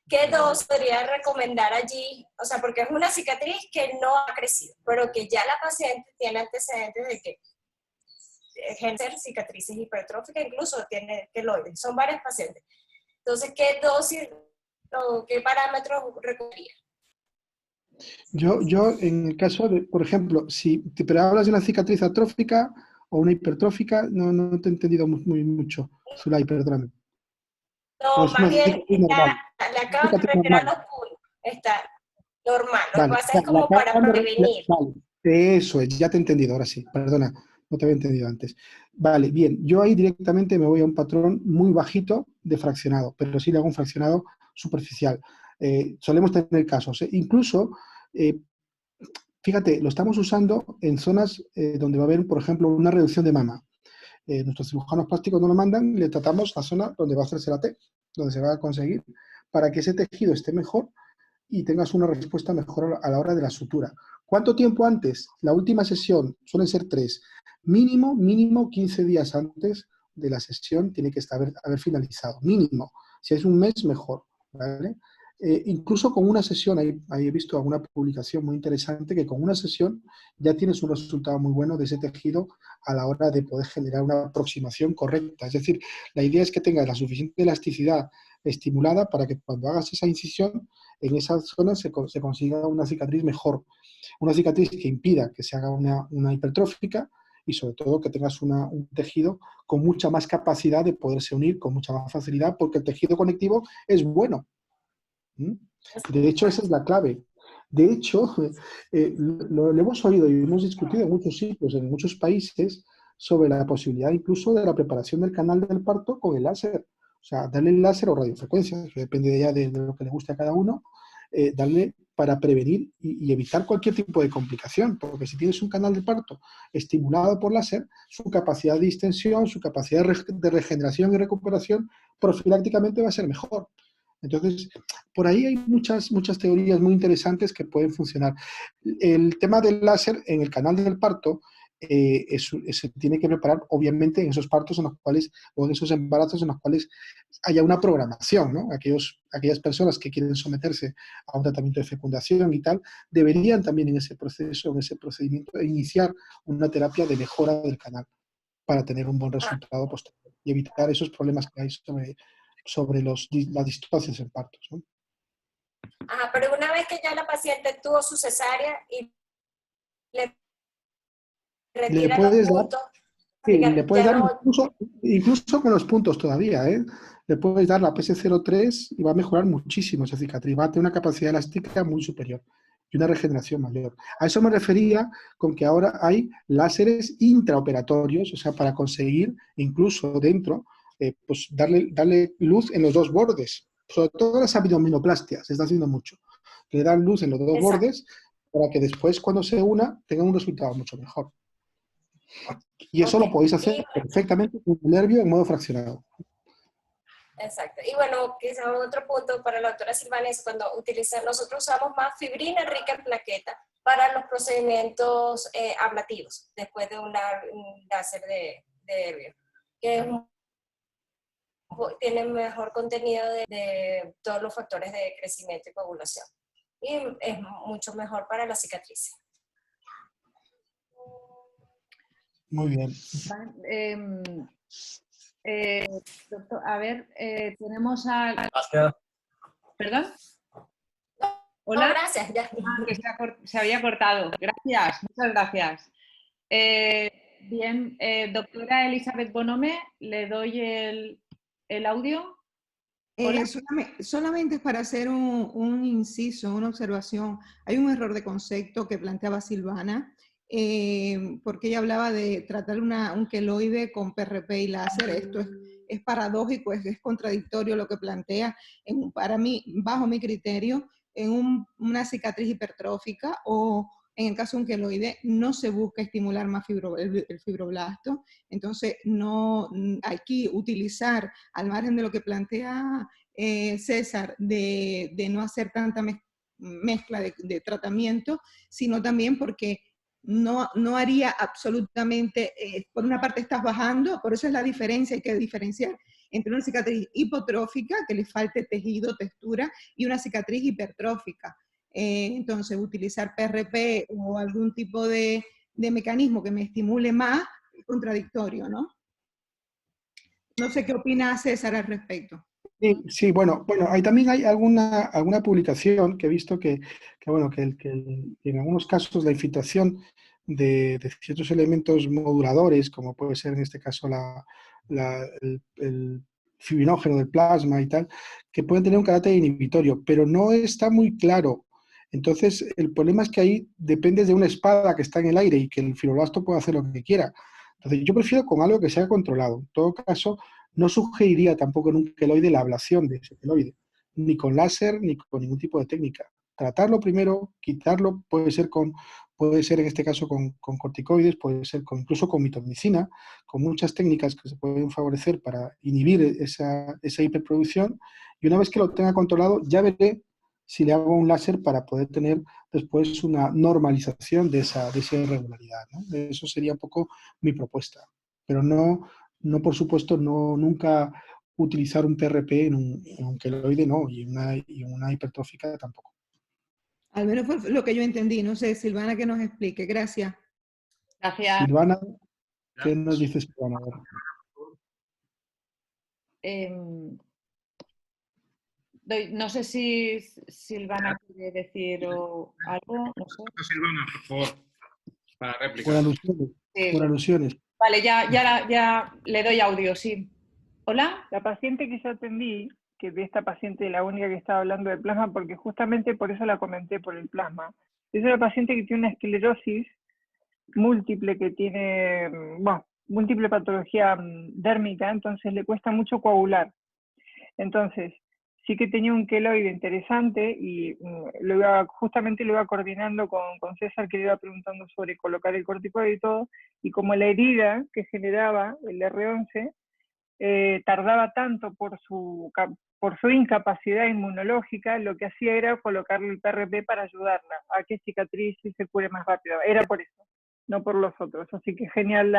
[SPEAKER 9] ¿Qué dos podría recomendar allí? O sea, porque es una cicatriz que no ha crecido, pero que ya la paciente tiene antecedentes de que ejercer cicatrices hipertróficas, incluso tiene queloides. Son varias pacientes. Entonces, ¿qué dosis o qué parámetros recomendaría?
[SPEAKER 1] Yo en el caso de, por ejemplo, si pero hablas de una cicatriz atrófica o una hipertrófica, no te he entendido mucho, Zulay, perdóname. O
[SPEAKER 9] No,
[SPEAKER 1] es
[SPEAKER 9] más
[SPEAKER 1] una
[SPEAKER 9] bien
[SPEAKER 1] cicatriz normal.
[SPEAKER 9] le acabo de
[SPEAKER 1] Cicatriz
[SPEAKER 9] retirar
[SPEAKER 1] normal.
[SPEAKER 9] los puntos. Está normal. Lo que
[SPEAKER 1] Vale,
[SPEAKER 9] pasa es
[SPEAKER 1] la
[SPEAKER 9] como para
[SPEAKER 1] acaban de
[SPEAKER 9] prevenir.
[SPEAKER 1] vale, eso es, ya te he entendido, ahora sí, perdona, no te había entendido antes. Vale, bien, yo ahí directamente me voy a un patrón muy bajito de fraccionado, pero sí le hago un fraccionado superficial. Solemos tener casos, incluso, fíjate, lo estamos usando en zonas donde va a haber, por ejemplo, una reducción de mama. Nuestros cirujanos plásticos nos lo mandan y le tratamos la zona donde va a hacerse la T, donde se va a conseguir, para que ese tejido esté mejor y tengas una respuesta mejor a la hora de la sutura. ¿Cuánto tiempo antes? La última sesión, suelen ser 3. Mínimo 15 días antes de la sesión tiene que haber finalizado. Mínimo. Si es un mes, mejor. ¿Vale? Incluso con una sesión, ahí he visto alguna publicación muy interesante, que con una sesión ya tienes un resultado muy bueno de ese tejido a la hora de poder generar una aproximación correcta. Es decir, la idea es que tengas la suficiente elasticidad estimulada para que cuando hagas esa incisión, en esa zona se consiga una cicatriz mejor. Una cicatriz que impida que se haga una hipertrófica y sobre todo que tengas un tejido con mucha más capacidad de poderse unir con mucha más facilidad, porque el tejido conectivo es bueno. De hecho, esa es la clave. De hecho, lo hemos oído y hemos discutido en muchos sitios, en muchos países, sobre la posibilidad incluso de la preparación del canal del parto con el láser. O sea, darle el láser o radiofrecuencia, que depende ya de lo que le guste a cada uno, darle para prevenir y evitar cualquier tipo de complicación, porque si tienes un canal de parto estimulado por láser, su capacidad de distensión, su capacidad de regeneración y recuperación profilácticamente va a ser mejor. Entonces, por ahí hay muchas teorías muy interesantes que pueden funcionar. El tema del láser en el canal del parto se tiene que preparar, obviamente, en esos partos en los cuales, o en esos embarazos en los cuales haya una programación, ¿no? Aquellas personas que quieren someterse a un tratamiento de fecundación y tal, deberían también en ese proceso, en ese procedimiento, iniciar una terapia de mejora del canal para tener un buen resultado posterior y evitar esos problemas que hay sobre las distorsiones en partos, ¿no?
[SPEAKER 9] Ajá, pero una vez que ya la paciente tuvo su cesárea y le retira los puntos,
[SPEAKER 1] sí, le puedes dar
[SPEAKER 9] no...
[SPEAKER 1] incluso con los puntos todavía, ¿eh? Le puedes dar la PS03 y va a mejorar muchísimo esa cicatriz, va a tener una capacidad elástica muy superior y una regeneración mayor. A eso me refería con que ahora hay láseres intraoperatorios, o sea, para conseguir incluso dentro, pues darle luz en los dos bordes, sobre todo las abdominoplastias, se está haciendo mucho, le dan luz en los dos bordes para que después cuando se una tenga un resultado mucho mejor. Y eso lo podéis hacer perfectamente con el nervio en modo fraccionado.
[SPEAKER 9] Exacto. Y bueno, quizá otro punto para la doctora Silvana es cuando nosotros usamos más fibrina rica en plaqueta para los procedimientos ablativos, después de un láser de hervio, que tiene mejor contenido de todos los factores de crecimiento y coagulación. Y es mucho mejor para la cicatriz.
[SPEAKER 1] Muy bien.
[SPEAKER 2] Doctor, a ver, tenemos al... ¿Perdón? ¿Hola?
[SPEAKER 9] No, gracias. Ya.
[SPEAKER 2] Que se había cortado. Gracias, muchas gracias. Bien, doctora Elizabeth Bonhome, le doy el audio.
[SPEAKER 3] Solamente para hacer un inciso, una observación. Hay un error de concepto que planteaba Silvana, porque ella hablaba de tratar un queloide con PRP y láser. Esto es paradójico, es contradictorio lo que plantea. Para mí, bajo mi criterio, en una cicatriz hipertrófica o en el caso de un queloide, no se busca estimular más el fibroblasto. Entonces, no hay que utilizar, al margen de lo que plantea César, de no hacer tanta mezcla de tratamiento, sino también porque no haría absolutamente, por una parte estás bajando, por eso es la diferencia, hay que diferenciar entre una cicatriz hipotrófica, que le falte tejido, textura, y una cicatriz hipertrófica. Entonces, utilizar PRP o algún tipo de mecanismo que me estimule más es contradictorio, ¿no? No sé qué opina César al respecto.
[SPEAKER 1] Sí, bueno, ahí también hay alguna publicación que he visto bueno, que en algunos casos la infiltración de ciertos elementos moduladores, como puede ser en este caso el fibrinógeno del plasma y tal, que pueden tener un carácter inhibitorio, pero no está muy claro. Entonces, el problema es que ahí dependes de una espada que está en el aire y que el fibroblasto puede hacer lo que quiera. Entonces, yo prefiero con algo que sea controlado. En todo caso, no sugeriría tampoco en un queloide la ablación de ese queloide, ni con láser, ni con ningún tipo de técnica. Tratarlo primero, quitarlo, puede ser en este caso con corticoides, puede ser incluso con mitomicina, con muchas técnicas que se pueden favorecer para inhibir esa hiperproducción, y una vez que lo tenga controlado, ya veré si le hago un láser para poder tener después una normalización de esa irregularidad, ¿no? Eso sería un poco mi propuesta. Pero no, por supuesto, nunca utilizar un PRP en un queloide, no, y una hipertrófica tampoco.
[SPEAKER 3] Al menos fue lo que yo entendí. No sé, Silvana, que nos explique. Gracias.
[SPEAKER 2] Gracias.
[SPEAKER 1] Silvana, ¿qué nos dices, Silvana?
[SPEAKER 2] No sé si Silvana quiere decir algo, no sé.
[SPEAKER 10] Silvana, por favor, para réplica.
[SPEAKER 1] Por alusiones.
[SPEAKER 2] Vale, ya le doy audio, sí. ¿Hola?
[SPEAKER 8] La paciente que yo atendí, que de esta paciente, la única que estaba hablando de plasma, porque justamente por eso la comenté por el plasma, es una paciente que tiene una esclerosis múltiple, que tiene, múltiple patología dérmica, entonces le cuesta mucho coagular. Entonces, sí que tenía un queloide interesante y justamente lo iba coordinando con César, que le iba preguntando sobre colocar el corticoide y todo, y como la herida que generaba el R11 tardaba tanto por su incapacidad inmunológica, lo que hacía era colocarle el PRP para ayudarla a que cicatrice y se cure más rápido. Era por eso, no por los otros. Así que genial,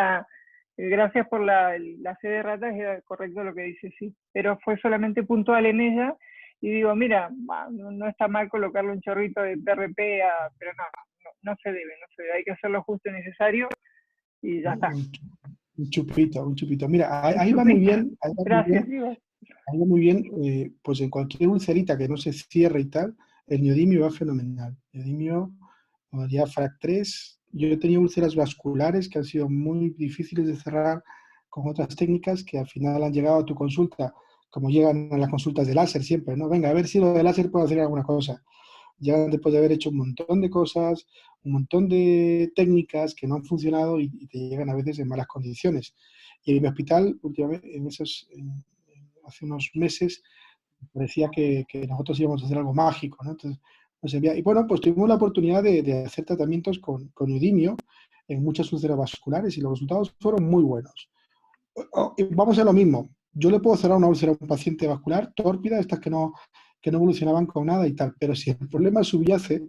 [SPEAKER 8] gracias por la fe de ratas, era correcto lo que dice, sí. Pero fue solamente puntual en ella, y digo, mira, no está mal colocarle un chorrito de PRP, pero no se debe, hay que hacer lo justo y necesario, y ya está.
[SPEAKER 1] Un chupito. Mira, ahí va muy bien.
[SPEAKER 8] Gracias,
[SPEAKER 1] ahí va muy bien, pues en cualquier ulcerita que no se cierre y tal, el neodimio va fenomenal. Neodimio, modalidad FRAC 3. Yo he tenido úlceras vasculares que han sido muy difíciles de cerrar con otras técnicas que al final han llegado a tu consulta, como llegan a las consultas de láser siempre, ¿no? Venga, a ver si lo de láser puede hacer alguna cosa. Llegan después de haber hecho un montón de cosas, un montón de técnicas que no han funcionado y te llegan a veces en malas condiciones. Y en mi hospital, últimamente, hace unos meses, parecía que nosotros íbamos a hacer algo mágico, ¿no? Entonces, y bueno, pues tuvimos la oportunidad de hacer tratamientos con neodimio en muchas úlceras vasculares y los resultados fueron muy buenos. Vamos a lo mismo. Yo le puedo cerrar una úlcera a un paciente vascular tórpida, estas que no evolucionaban con nada y tal, pero si el problema subyace,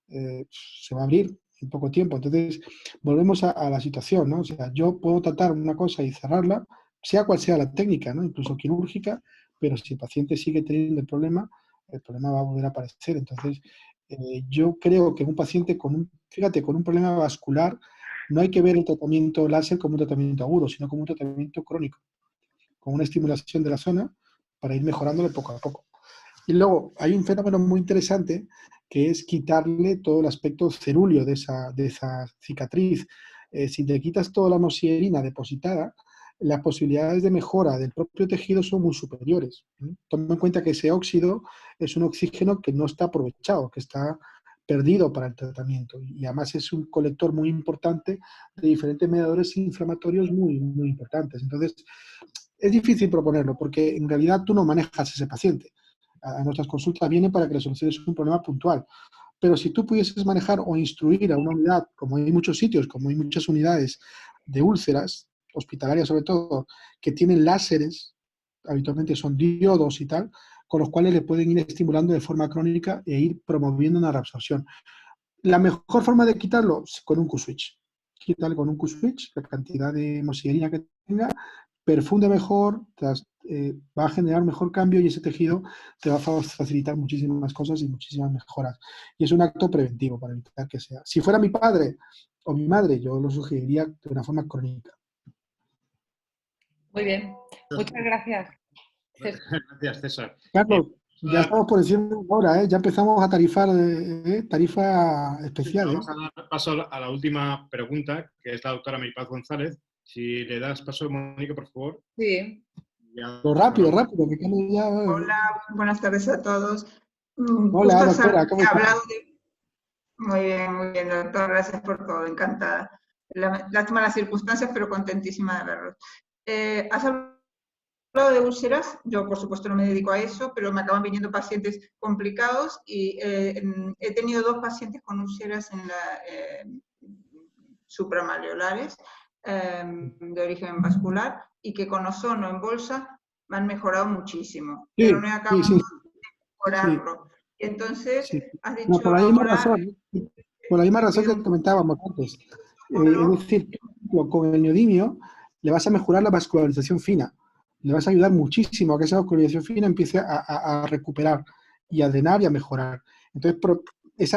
[SPEAKER 1] se va a abrir en poco tiempo. Entonces, volvemos a la situación, ¿no? O sea, yo puedo tratar una cosa y cerrarla, sea cual sea la técnica, ¿no? Incluso quirúrgica, pero si el paciente sigue teniendo el problema va a volver a aparecer. Entonces, yo creo que un paciente con un problema vascular, no hay que ver el tratamiento láser como un tratamiento agudo, sino como un tratamiento crónico, con una estimulación de la zona para ir mejorándole poco a poco. Y luego hay un fenómeno muy interesante que es quitarle todo el aspecto cerúleo de esa cicatriz. Si te quitas toda la mosierina depositada, las posibilidades de mejora del propio tejido son muy superiores. Toma en cuenta que ese óxido es un oxígeno que no está aprovechado, que está perdido para el tratamiento, y además es un colector muy importante de diferentes mediadores inflamatorios muy, muy importantes. Entonces, es difícil proponerlo porque en realidad tú no manejas a ese paciente. A nuestras consultas viene para que le soluciones un problema puntual. Pero si tú pudieses manejar o instruir a una unidad, como hay muchos sitios, como hay muchas unidades de úlceras, hospitalarias sobre todo, que tienen láseres, habitualmente son diodos y tal, con los cuales le pueden ir estimulando de forma crónica e ir promoviendo una reabsorción. La mejor forma de quitarlo es con un Q-switch. Quítale con un Q-switch la cantidad de mosierina que tenga, perfunde mejor, va a generar mejor cambio y ese tejido te va a facilitar muchísimas cosas y muchísimas mejoras. Y es un acto preventivo para evitar que sea. Si fuera mi padre o mi madre, yo lo sugeriría de una forma crónica.
[SPEAKER 2] Muy bien, muchas gracias.
[SPEAKER 10] Gracias, César.
[SPEAKER 1] Carlos, ya estamos por encima ahora, ya empezamos a tarifar tarifa especial.
[SPEAKER 10] Vamos a dar paso a la última pregunta, que es la doctora Maripaz González. Si le das paso, Mónica, por favor.
[SPEAKER 2] Sí.
[SPEAKER 1] Rápido, que ya...
[SPEAKER 11] Hola, buenas tardes a todos.
[SPEAKER 1] Hola, doctora, ¿cómo estás?
[SPEAKER 11] Muy bien, doctor, gracias por todo, encantada. Lástima las circunstancias, pero contentísima de verlos. Has hablado de úlceras, yo por supuesto no me dedico a eso, pero me acaban viniendo pacientes complicados y he tenido 2 pacientes con úlceras en supramaleolares de origen vascular y que con ozono en bolsa han mejorado muchísimo, pero no he acabado de mejorarlo. Entonces, has dicho
[SPEAKER 1] por la misma razón que comentábamos antes. Es decir, con el neodimio le vas a mejorar la vascularización fina, le vas a ayudar muchísimo a que esa vascularización fina empiece a recuperar y a drenar y a mejorar. Entonces,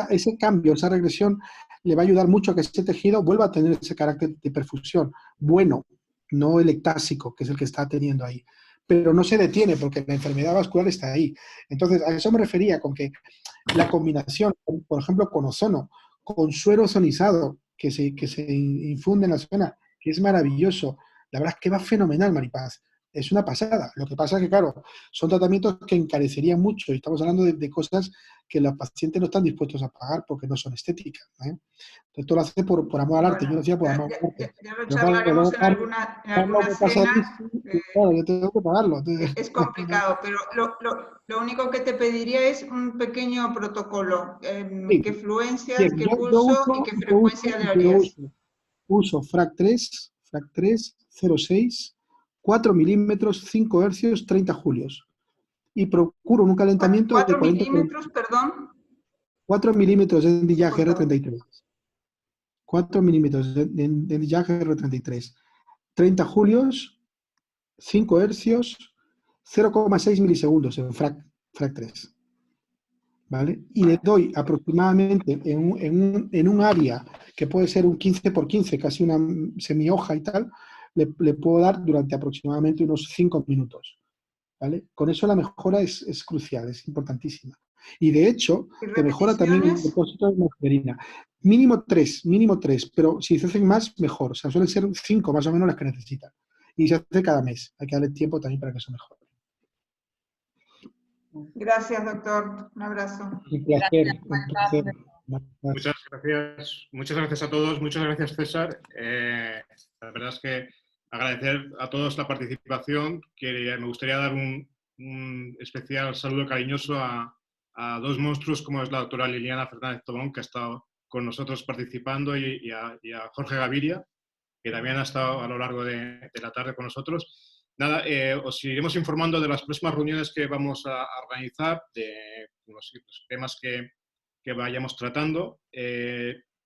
[SPEAKER 1] ese cambio, esa regresión, le va a ayudar mucho a que ese tejido vuelva a tener ese carácter de perfusión bueno, no el ectásico, que es el que está teniendo ahí. Pero no se detiene porque la enfermedad vascular está ahí. Entonces, a eso me refería con que la combinación, por ejemplo, con ozono, con suero ozonizado que se infunde en la zona, que es maravilloso. La verdad es que va fenomenal, Maripaz. Es una pasada. Lo que pasa es que, claro, son tratamientos que encarecerían mucho y estamos hablando de cosas que los pacientes no están dispuestos a pagar porque no son estéticas. Entonces, tú lo haces por amor al arte. Yo lo decía por amor al arte.
[SPEAKER 11] Ya lo charlaremos en alguna cena.
[SPEAKER 1] Claro, yo tengo que pagarlo.
[SPEAKER 11] Es complicado, pero lo único que te pediría es un pequeño protocolo. ¿Qué fluencias, qué pulso y qué frecuencia le harías?
[SPEAKER 1] Uso FRAC 3, 06, 4 milímetros, 5 hercios, 30 julios. Y procuro un calentamiento de
[SPEAKER 11] 40 milímetros, perdón.
[SPEAKER 1] 4 milímetros de endillaje R33. 4 milímetros de endillaje R33. 30 julios, 5 hercios, 0,6 milisegundos en FRAC 3. ¿Vale? Y le doy aproximadamente en un área que puede ser un 15 por 15, casi una semi-hoja y tal, le puedo dar durante aproximadamente unos 5 minutos. ¿Vale? Con eso la mejora es crucial, es importantísima. Y de hecho, te mejora también el depósito de mascarina. Mínimo 3, pero si se hacen más, mejor. O sea, suelen ser 5 más o menos las que necesitan. Y se hace cada mes. Hay que darle tiempo también para que eso mejore.
[SPEAKER 11] Gracias, doctor. Un abrazo.
[SPEAKER 1] Un placer.
[SPEAKER 10] Muchas gracias a todos. Muchas gracias, César. La verdad es que agradecer a todos la participación. Que me gustaría dar un especial saludo cariñoso a 2 monstruos como es la doctora Liliana Fernández Tobón, que ha estado con nosotros participando, y a Jorge Gaviria, que también ha estado a lo largo de la tarde con nosotros. Nada, os iremos informando de las próximas reuniones que vamos a organizar, de los temas que vayamos tratando.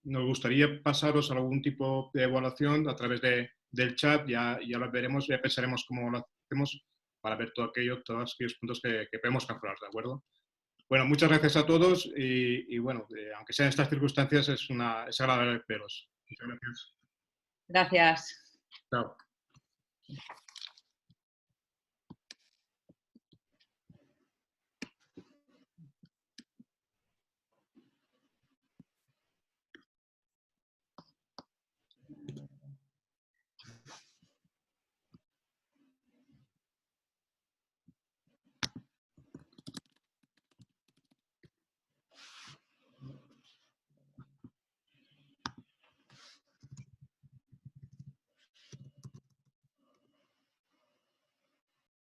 [SPEAKER 10] Nos gustaría pasaros algún tipo de evaluación a través del chat, ya lo veremos, ya pensaremos cómo lo hacemos para ver todos aquellos puntos que podemos mejorar, ¿de acuerdo? Bueno, muchas gracias a todos y bueno, aunque sean estas circunstancias, es agradable veros. Muchas gracias.
[SPEAKER 2] Gracias.
[SPEAKER 10] Chao.